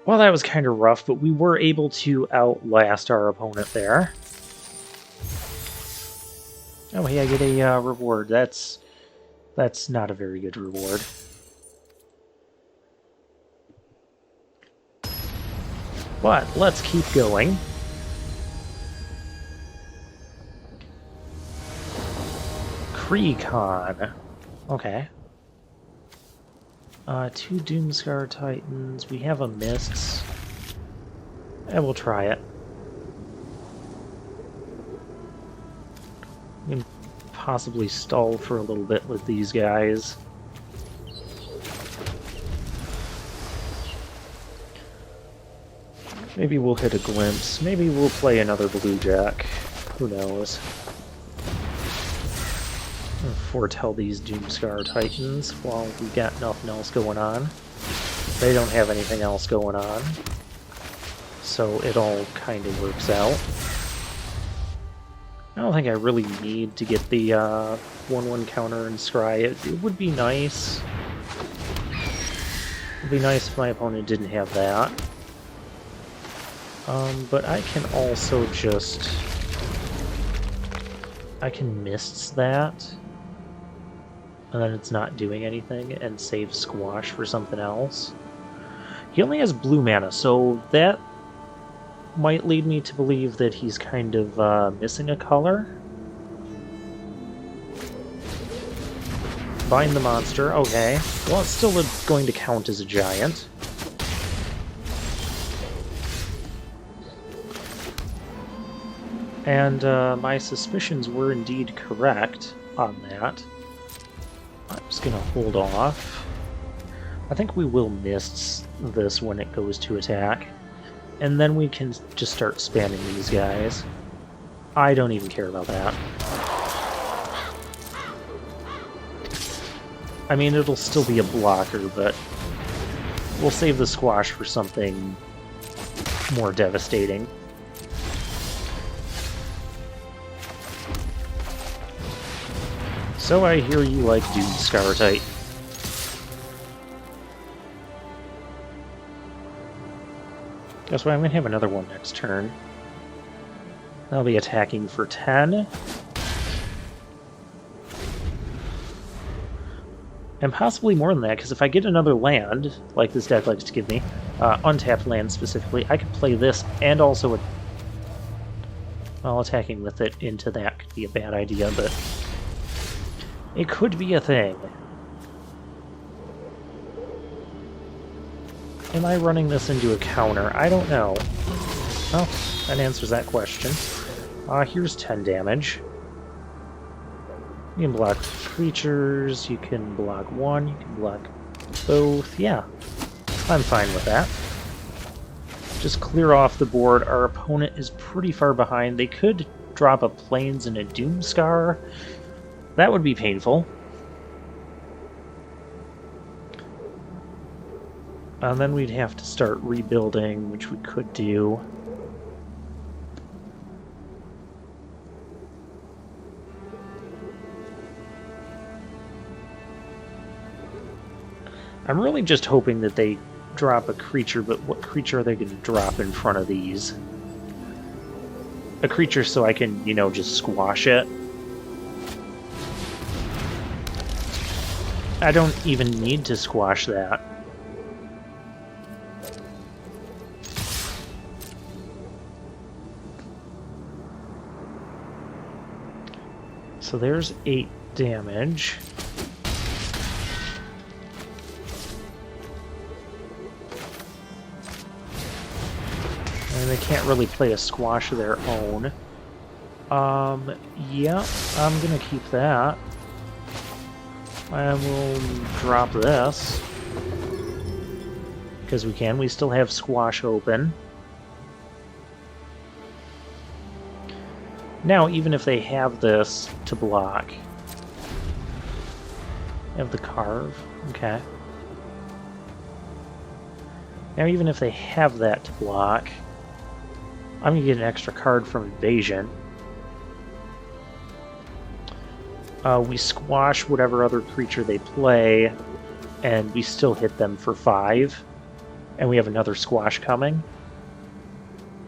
[SPEAKER 1] Well, that was kind of rough, but we were able to outlast our opponent there. Oh, hey, I get a reward. That's not a very good reward. But let's keep going. Krecon. Okay. 2 Doomscar Titans. We have a Mists. And we'll try it. We can possibly stall for a little bit with these guys. Maybe we'll hit a glimpse. Maybe we'll play another Bluejack. Who knows? I'll foretell these Doomscar Titans while we got nothing else going on. They don't have anything else going on. So it all kind of works out. I don't think I really need to get the 1/1 counter and scry. It would be nice. It would be nice if my opponent didn't have that. But I can also just... I can Mists that. And then it's not doing anything, and save Squash for something else. He only has blue mana, so that might lead me to believe that he's kind of missing a color. Bind the monster, okay. Well, it's still going to count as a giant. And my suspicions were indeed correct on that. I'm just going to hold off. I think we will miss this when it goes to attack. And then we can just start spamming these guys. I don't even care about that. I mean, it'll still be a blocker, but we'll save the squash for something more devastating. So I hear you like Doom Scar Titan. Guess what? I'm going to have another one next turn. I'll be attacking for 10. And possibly more than that, because if I get another land, like this deck likes to give me, untapped land specifically, I could play this and also... Well, attacking with it into that could be a bad idea, but... It could be a thing. Am I running this into a counter? I don't know. Well, that answers that question. Here's 10 damage. You can block creatures, you can block one, you can block both. Yeah, I'm fine with that. Just clear off the board. Our opponent is pretty far behind. They could drop a Plains and a Doomscar. That would be painful. And then we'd have to start rebuilding, which we could do. I'm really just hoping that they drop a creature, but what creature are they going to drop in front of these? A creature so I can, you know, just squash it. I don't even need to squash that. So there's 8 damage. And they can't really play a squash of their own. Yeah, I'm gonna keep that. And we'll drop this. Because we can. We still have squash open. Now, even if they have this to block... Have the carve. Okay. Now, even if they have that to block... I'm going to get an extra card from Invasion. We squash whatever other creature they play, and we still hit them for 5. And we have another squash coming.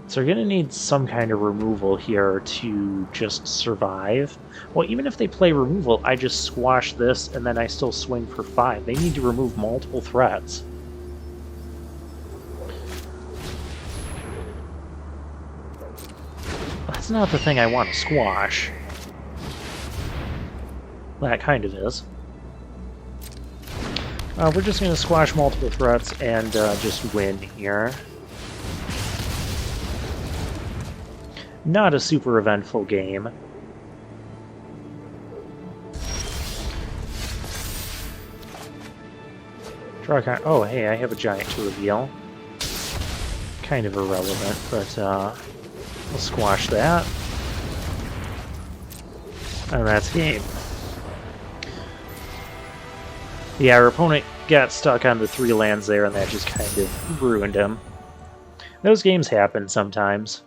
[SPEAKER 1] So we're going to need some kind of removal here to just survive. Well, even if they play removal, I just squash this, and then I still swing for 5. They need to remove multiple threats. That's not the thing I want to squash. That kind of is. We're just going to squash multiple threats and just win here. Not a super eventful game. Draw a card. Oh, hey, I have a giant to reveal. Kind of irrelevant, but we'll squash that. And that's game. Yeah, our opponent got stuck on the 3 lands there, and that just kind of ruined him. Those games happen sometimes.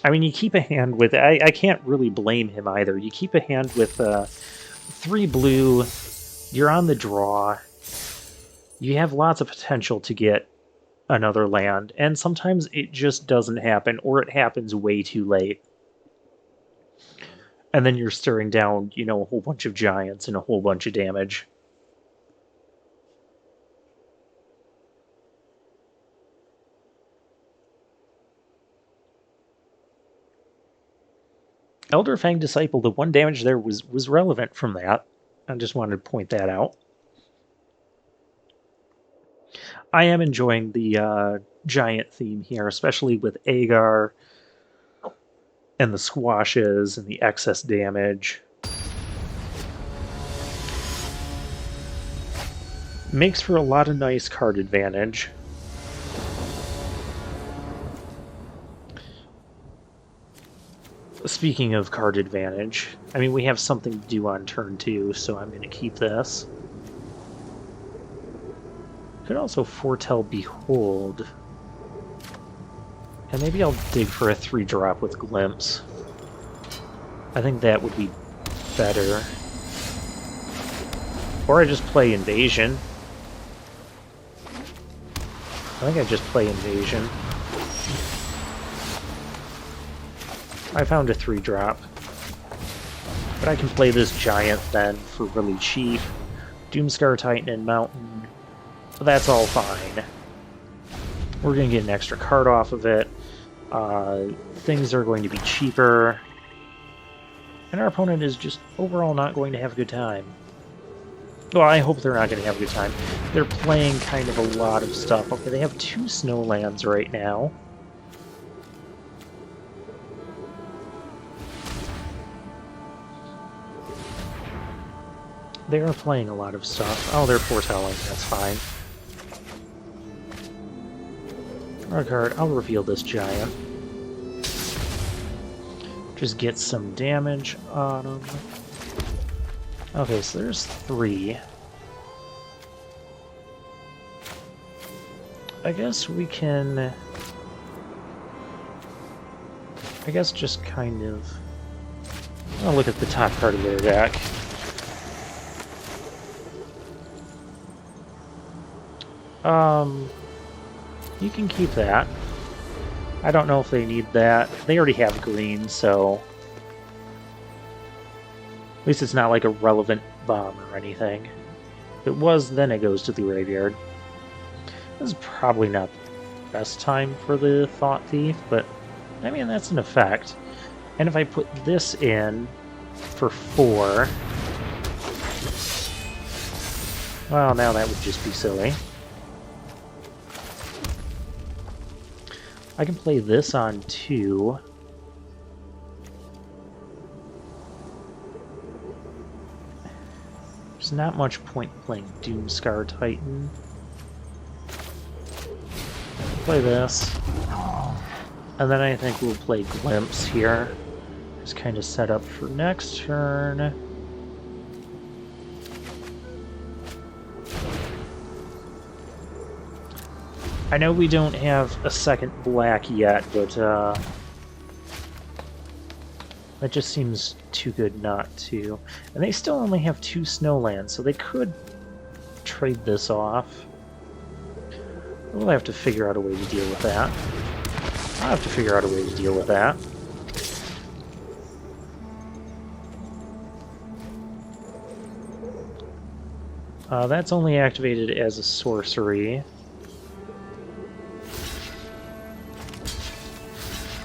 [SPEAKER 1] I mean, you keep a hand with... I can't really blame him either. You keep a hand with 3 blue, you're on the draw, you have lots of potential to get another land, and sometimes it just doesn't happen, or it happens way too late. And then you're staring down, you know, a whole bunch of giants and a whole bunch of damage. Elderfang Disciple, the 1 damage there was relevant from that. I just wanted to point that out. I am enjoying the giant theme here, especially with Agar and the squashes and the excess damage. Makes for a lot of nice card advantage. Speaking of card advantage, I mean, we have something to do on turn 2, so I'm going to keep this. Could also foretell Behold. And maybe I'll dig for a 3-drop with Glimpse. I think that would be better. Or I just play Invasion. I think I just play Invasion. I found a 3-drop. But I can play this Giant then for really cheap. Doomscar Titan and Mountain. But that's all fine. We're going to get an extra card off of it. Things are going to be cheaper. And our opponent is just overall not going to have a good time. Well, I hope they're not going to have a good time. They're playing kind of a lot of stuff. Okay, they have 2 Snowlands right now. They are playing a lot of stuff. Oh, they're foretelling. That's fine. Our card. I'll reveal this Giant. Just get some damage on them. Okay, so there's 3. I guess we can... I guess just kind of... I'll look at the top card of their deck. You can keep that. I don't know if they need that. They already have green, so... At least it's not like a relevant bomb or anything. If it was, then it goes to the graveyard. This is probably not the best time for the Thought Thief, but I mean, that's an effect. And if I put this in for 4... Well, now that would just be silly. I can play this on 2. There's not much point playing Doomscar Titan. Play this. And then I think we'll play Glimpse here. Just kind of set up for next turn. I know we don't have a second black yet, but that just seems too good not to. And they still only have 2 Snowlands, so they could trade this off. We'll have to figure out a way to deal with that. I'll have to figure out a way to deal with that. That's only activated as a sorcery.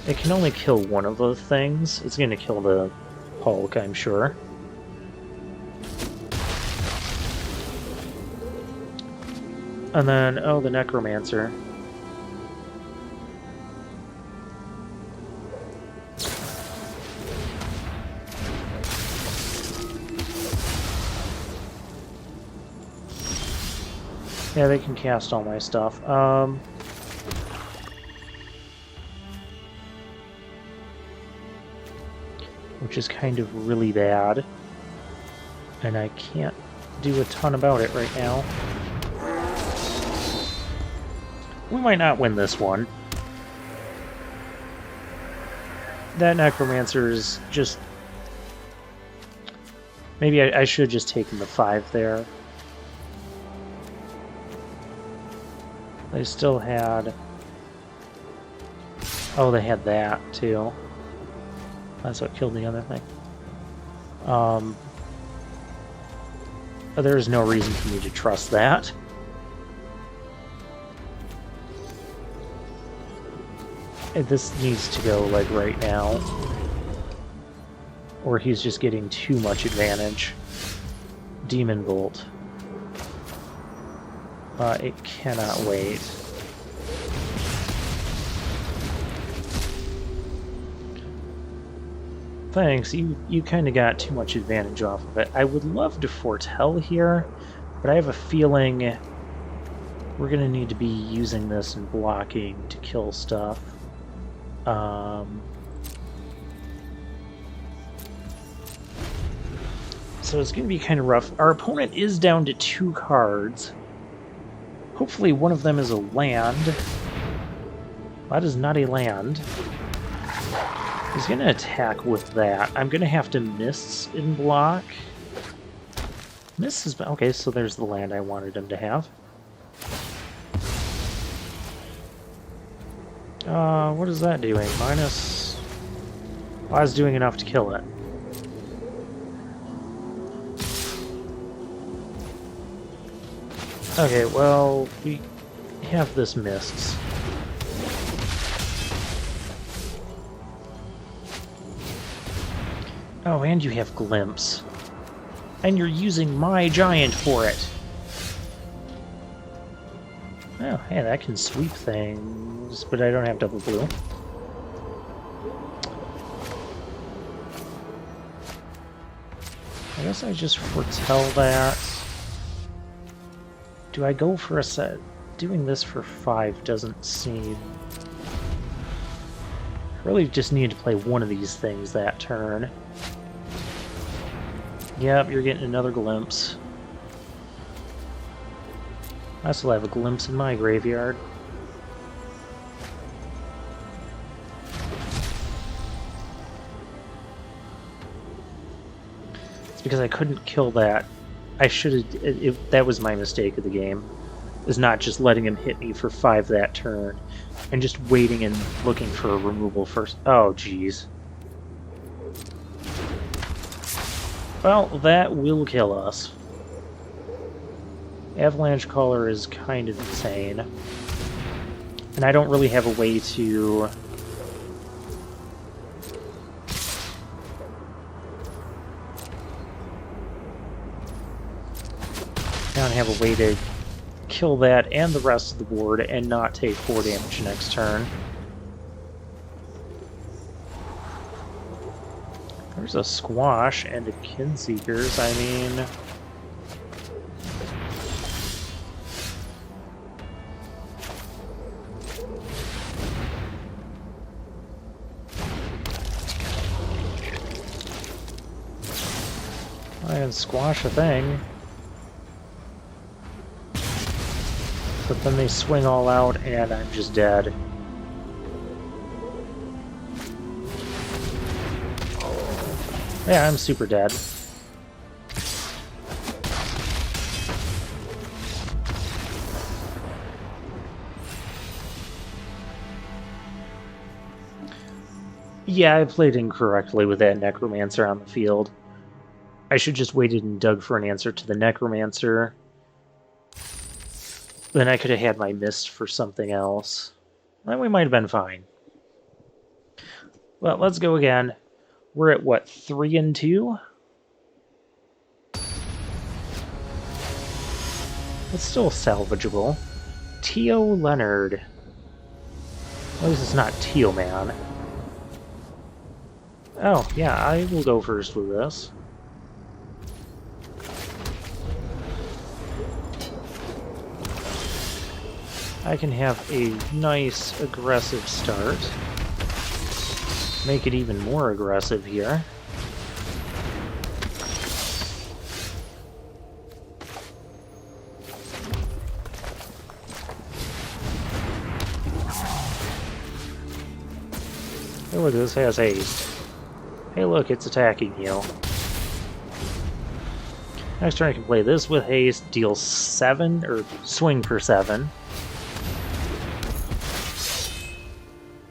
[SPEAKER 1] It can only kill one of those things. It's going to kill the Hulk, I'm sure. And then, oh, the Necromancer. Yeah, they can cast all my stuff. Which is kind of really bad. And I can't do a ton about it right now. We might not win this one. That Necromancer is just... Maybe I should have just taken the 5 there. They still had... Oh, they had that, too. That's what killed the other thing. There's no reason for me to trust that. This needs to go, like, right now. Or he's just getting too much advantage. Demon Bolt. It cannot wait. Thanks, you kind of got too much advantage off of it. I would love to foretell here, but I have a feeling we're going to need to be using this and blocking to kill stuff. So it's going to be kind of rough. Our opponent is down to 2 cards. Hopefully one of them is a land. That is not a land. He's going to attack with that. I'm going to have to miss in block. Miss is... Okay, so there's the land I wanted him to have. What is that doing? Minus... Well, I was doing enough to kill it. Okay, well, we have this missed. Oh, and you have Glimpse. And you're using my giant for it. Oh, hey, that can sweep things, but I don't have double blue. I guess I just foretell that. Do I go for a set? Doing this for 5 doesn't seem... I really just need to play one of these things that turn. Yep, you're getting another Glimpse. I still have a Glimpse in my graveyard. It's because I couldn't kill that. I should have... That was my mistake of the game. Is not just letting him hit me for 5 that turn, and just waiting and looking for a removal first. Oh, jeez. Well, that will kill us. Avalanche Caller is kind of insane. And I don't really have a way to... I don't have a way to kill that and the rest of the board and not take 4 damage next turn. There's a Squash and a Kinseekers, I mean... I can squash a thing. But then they swing all out and I'm just dead. Yeah, I'm super dead. Yeah, I played incorrectly with that Necromancer on the field. I should just waited and dug for an answer to the Necromancer. Then I could have had my Mist for something else. Then we might have been fine. Well, let's go again. We're at, what, 3-2? It's still salvageable. Tio Leonard. At least it's not Tio Man. Oh, yeah, I will go first with this. I can have a nice aggressive start. Make it even more aggressive here. Hey, look, this has haste. Hey, look, it's attacking you. Next turn I can play this with haste, deal 7, or swing for 7.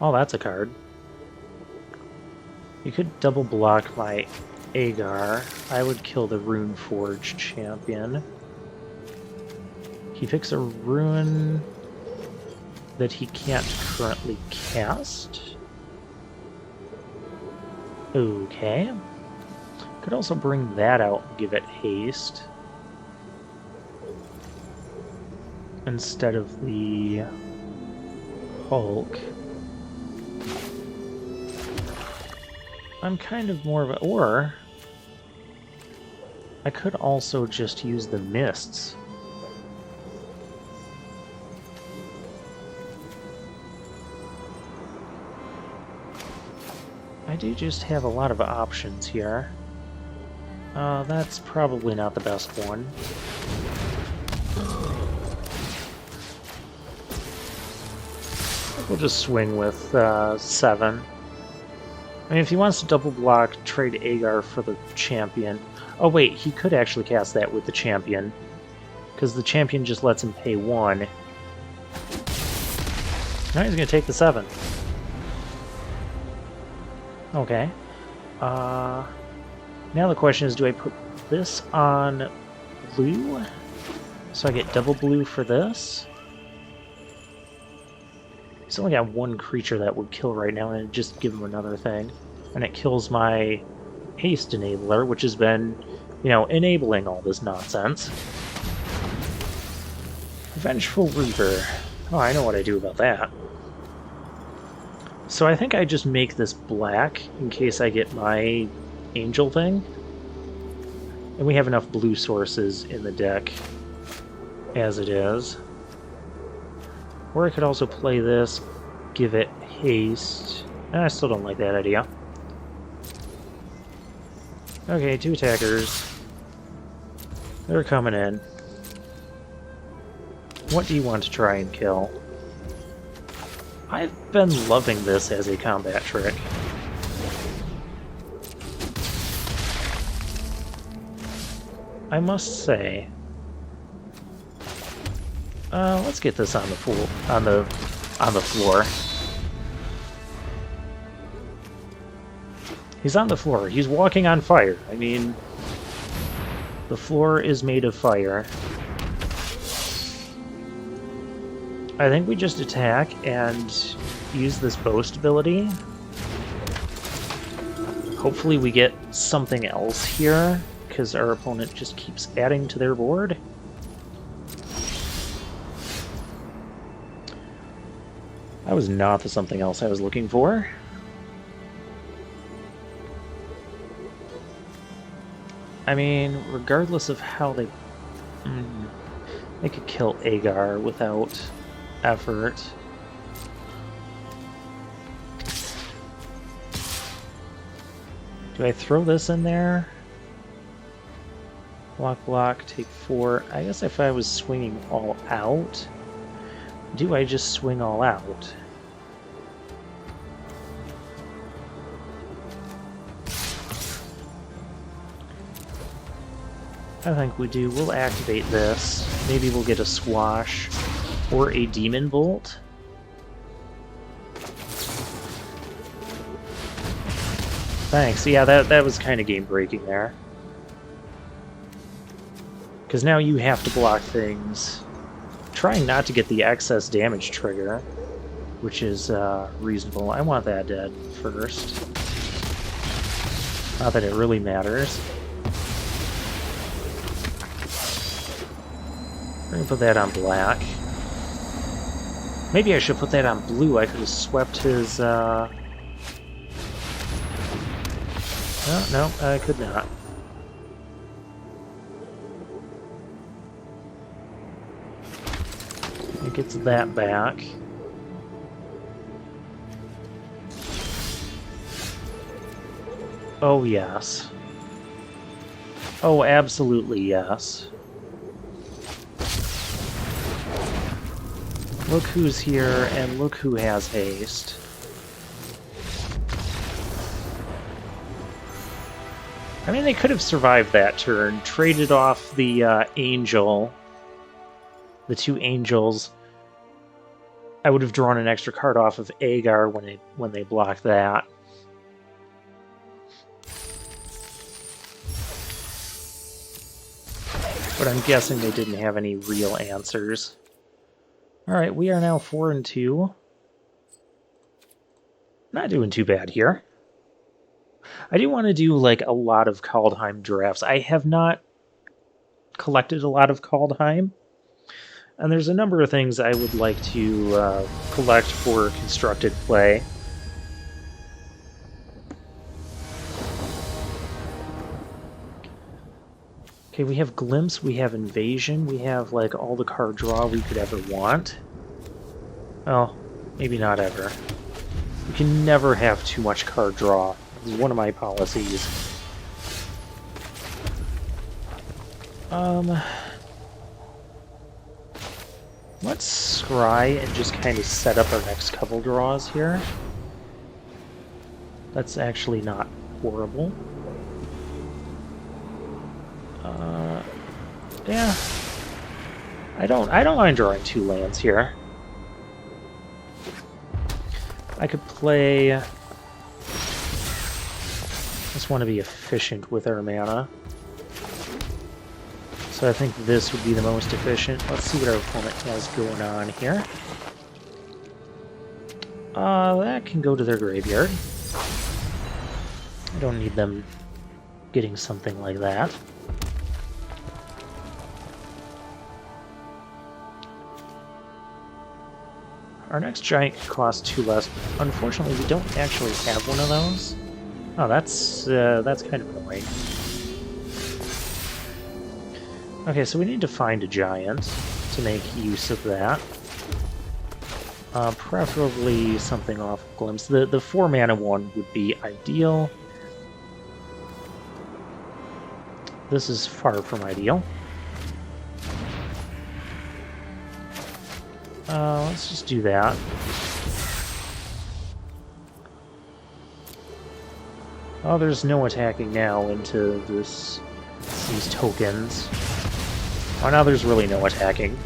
[SPEAKER 1] Oh, that's a card. You could double block my Agar. I would kill the Runeforged champion. He picks a rune that he can't currently cast. Okay. Could also bring that out and give it haste instead of the Hulk. I'm kind of more of a... Or I could also just use the mists. I do just have a lot of options here. That's probably not the best one. We'll just swing with 7. I mean, if he wants to double block, trade Agar for the champion. Oh wait, he could actually cast that with the champion, because the champion just lets him pay 1. Now he's going to take the 7. Okay. Now the question is, do I put this on blue? So I get double blue for this? He's only got 1 creature that would kill right now, and it'd just give him another thing. And it kills my haste enabler, which has been, you know, enabling all this nonsense. Vengeful Reaper. Oh, I know what I do about that. So I think I just make this black in case I get my angel thing. And we have enough blue sources in the deck as it is. Or I could also play this, give it haste. I still don't like that idea. Okay, 2 attackers. They're coming in. What do you want to try and kill? I've been loving this as a combat trick. I must say. Let's get this on the floor. He's on the floor. He's walking on fire. I mean, the floor is made of fire. I think we just attack and use this boast ability. Hopefully we get something else here, because our opponent just keeps adding to their board. That was not the something else I was looking for. I mean, regardless of how they... they could kill Agar without effort. Do I throw this in there? Block, block, take 4. I guess if I was swinging all out, do I just swing all out? I think we do. We'll activate this. Maybe we'll get a Squash or a Demon Bolt. Thanks. Yeah, that was kind of game-breaking there. Because now you have to block things. Trying not to get the excess damage trigger, which is reasonable. I want that dead first. Not that it really matters. We're gonna put that on black. Maybe I should put that on blue. I could have swept his... No, I could not. It gets that back. Oh, yes. Oh, absolutely yes. Look who's here, and look who has haste. I mean, they could have survived that turn, traded off the angel, the 2 angels. I would have drawn an extra card off of Agar when they blocked that. But I'm guessing they didn't have any real answers. Alright, we are now 4-2. Not doing too bad here. I do want to do like a lot of Kaldheim drafts. I have not collected a lot of Kaldheim, and there's a number of things I would like to collect for constructed play. Okay, we have Glimpse, we have Invasion, we have like all the card draw we could ever want. Well, maybe not ever. You can never have too much card draw. It's one of my policies. Let's scry and just kind of set up our next couple draws here. That's actually not horrible. Yeah. I don't mind drawing 2 lands here. I could play... Just want to be efficient with our mana. So I think this would be the most efficient. Let's see what our opponent has going on here. That can go to their graveyard. I don't need them getting something like that. Our next giant costs 2 less. Unfortunately, we don't actually have one of those. Oh, that's kind of annoying. Okay, so we need to find a giant to make use of that. Preferably something off of Glimpse. The 4 mana one would be ideal. This is far from ideal. Let's just do that. Oh, there's no attacking now into these tokens. Oh, now there's really no attacking.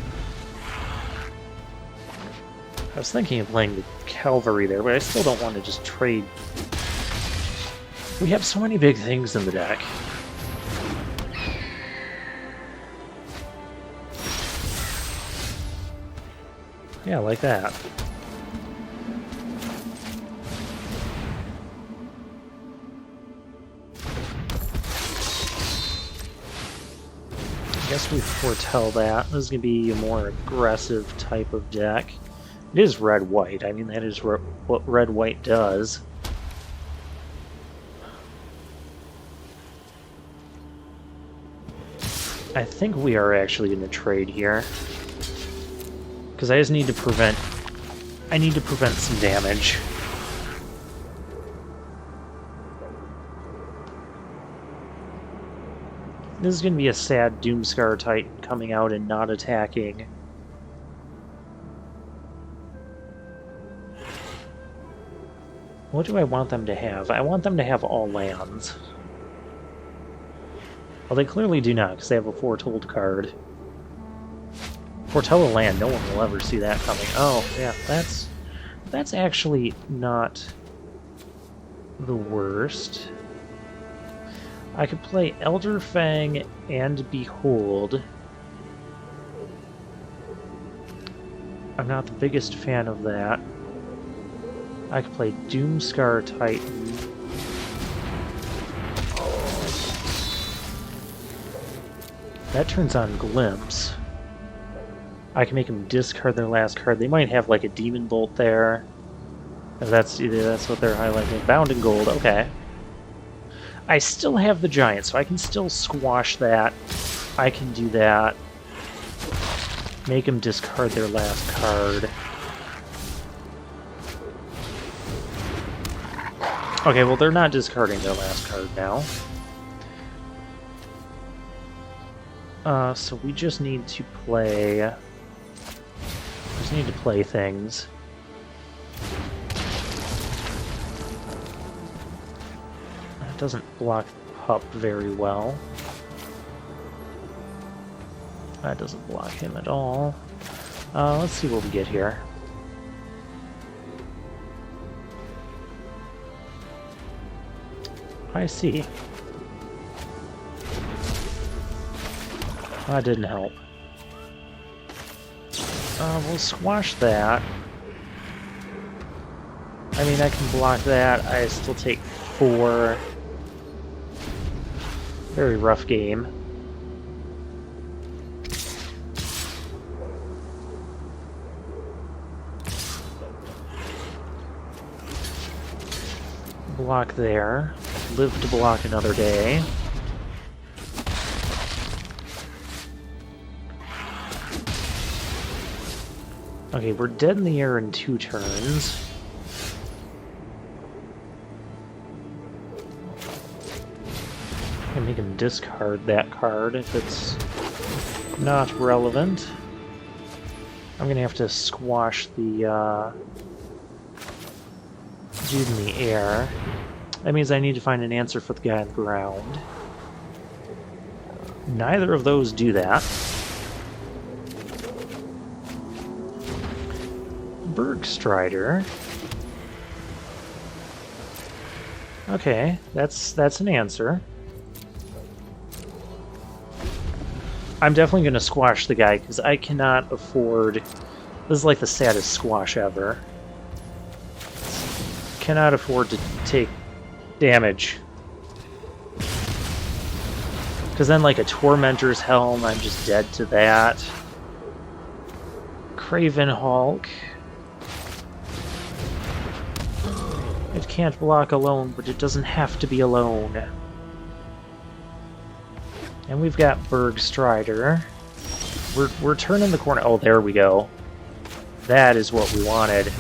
[SPEAKER 1] I was thinking of playing the Cavalry there, but I still don't want to just trade. We have so many big things in the deck. Yeah, like that. I guess we foretell that. This is going to be a more aggressive type of deck. It is red-white. I mean, that is what red-white does. I think we are actually going to trade here. Because I just need to prevent... I need to prevent some damage. This is going to be a sad Doomscar Titan coming out and not attacking. What do I want them to have? I want them to have all lands. Well, they clearly do not, because they have a Foretold card. Foretell a land, no one will ever see that coming. Oh, yeah, that's actually not the worst. I could play Elder Fang and Behold. I'm not the biggest fan of that. I could play Doomscar Titan. That turns on Glimpse. I can make them discard their last card. They might have like a Demon Bolt there. If that's what they're highlighting. Bound in Gold, okay. I still have the giant, so I can still squash that. I can do that. Make them discard their last card. Okay, well they're not discarding their last card now. So we just need to play... just need to play things. That doesn't block Pup very well. That doesn't block him at all. Let's see what we get here. I see. That didn't help. We'll squash that. I mean, I can block that. I still take 4. Very rough game. Block there. Live to block another day. Okay, we're dead in the air in 2 turns. I make him discard that card if it's not relevant. I'm gonna have to squash the dude in the air. That means I need to find an answer for the guy on the ground. Neither of those do that. Bergstrider. Okay, that's an answer. I'm definitely going to squash the guy, because I cannot afford... This is like the saddest squash ever. Cannot afford to take damage. Because then, like, a Tormentor's Helm, I'm just dead to that. Craven Hulk. It can't block alone, but it doesn't have to be alone. And we've got Bergstrider. We're turning the corner. Oh, there we go. That is what we wanted.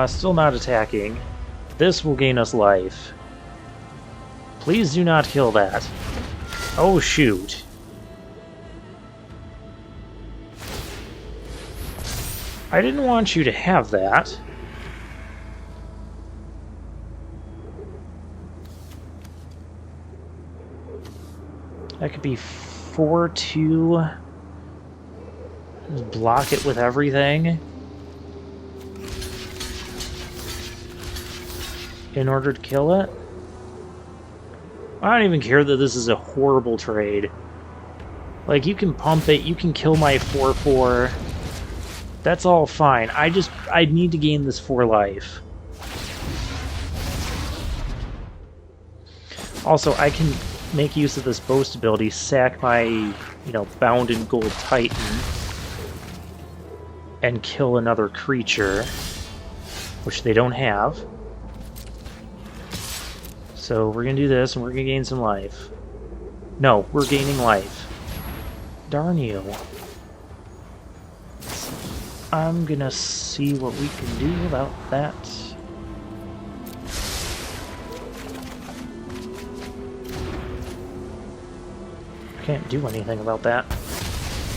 [SPEAKER 1] Still not attacking. This will gain us life. Please do not kill that. Oh, shoot. I didn't want you to have that. That could be 4-2. Just block it with everything. In order to kill it. I don't even care that this is a horrible trade. Like, you can pump it, you can kill my 4-4. That's all fine. I need to gain this 4 life. Also, I can make use of this boast ability, sack my, bound in gold titan, and kill another creature, which they don't have. So we're gonna do this, and we're gonna gain some life. No, we're gaining life. Darn you. I'm gonna see what we can do about that. Can't do anything about that.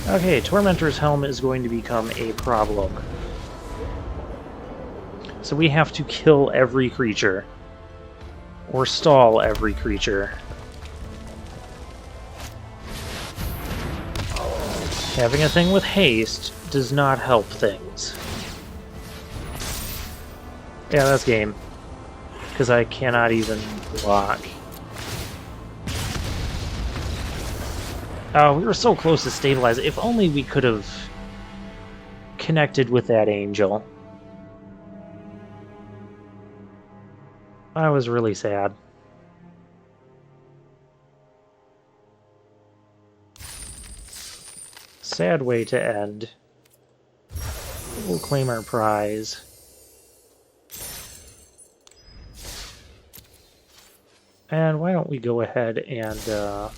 [SPEAKER 1] Okay, Tormentor's Helm is going to become a problem. So we have to kill every creature. Or stall every creature. Having a thing with haste does not help things. Yeah, that's game. Because I cannot even block. Oh, we were so close to stabilize it. If only we could have connected with that angel. I was really sad. Sad way to end. We'll claim our prize. And why don't we go ahead and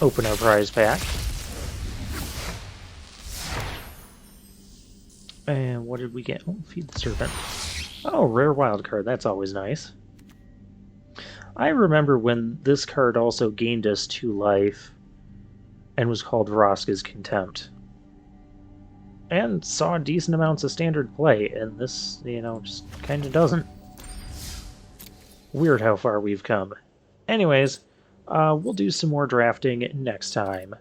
[SPEAKER 1] open our prize pack. And what did we get? Oh, Feed the Serpent. Oh, rare wild card. That's always nice. I remember when this card also gained us 2 life and was called Vraska's Contempt. And saw decent amounts of standard play, and this, just kind of doesn't. Weird how far we've come. Anyways, we'll do some more drafting next time.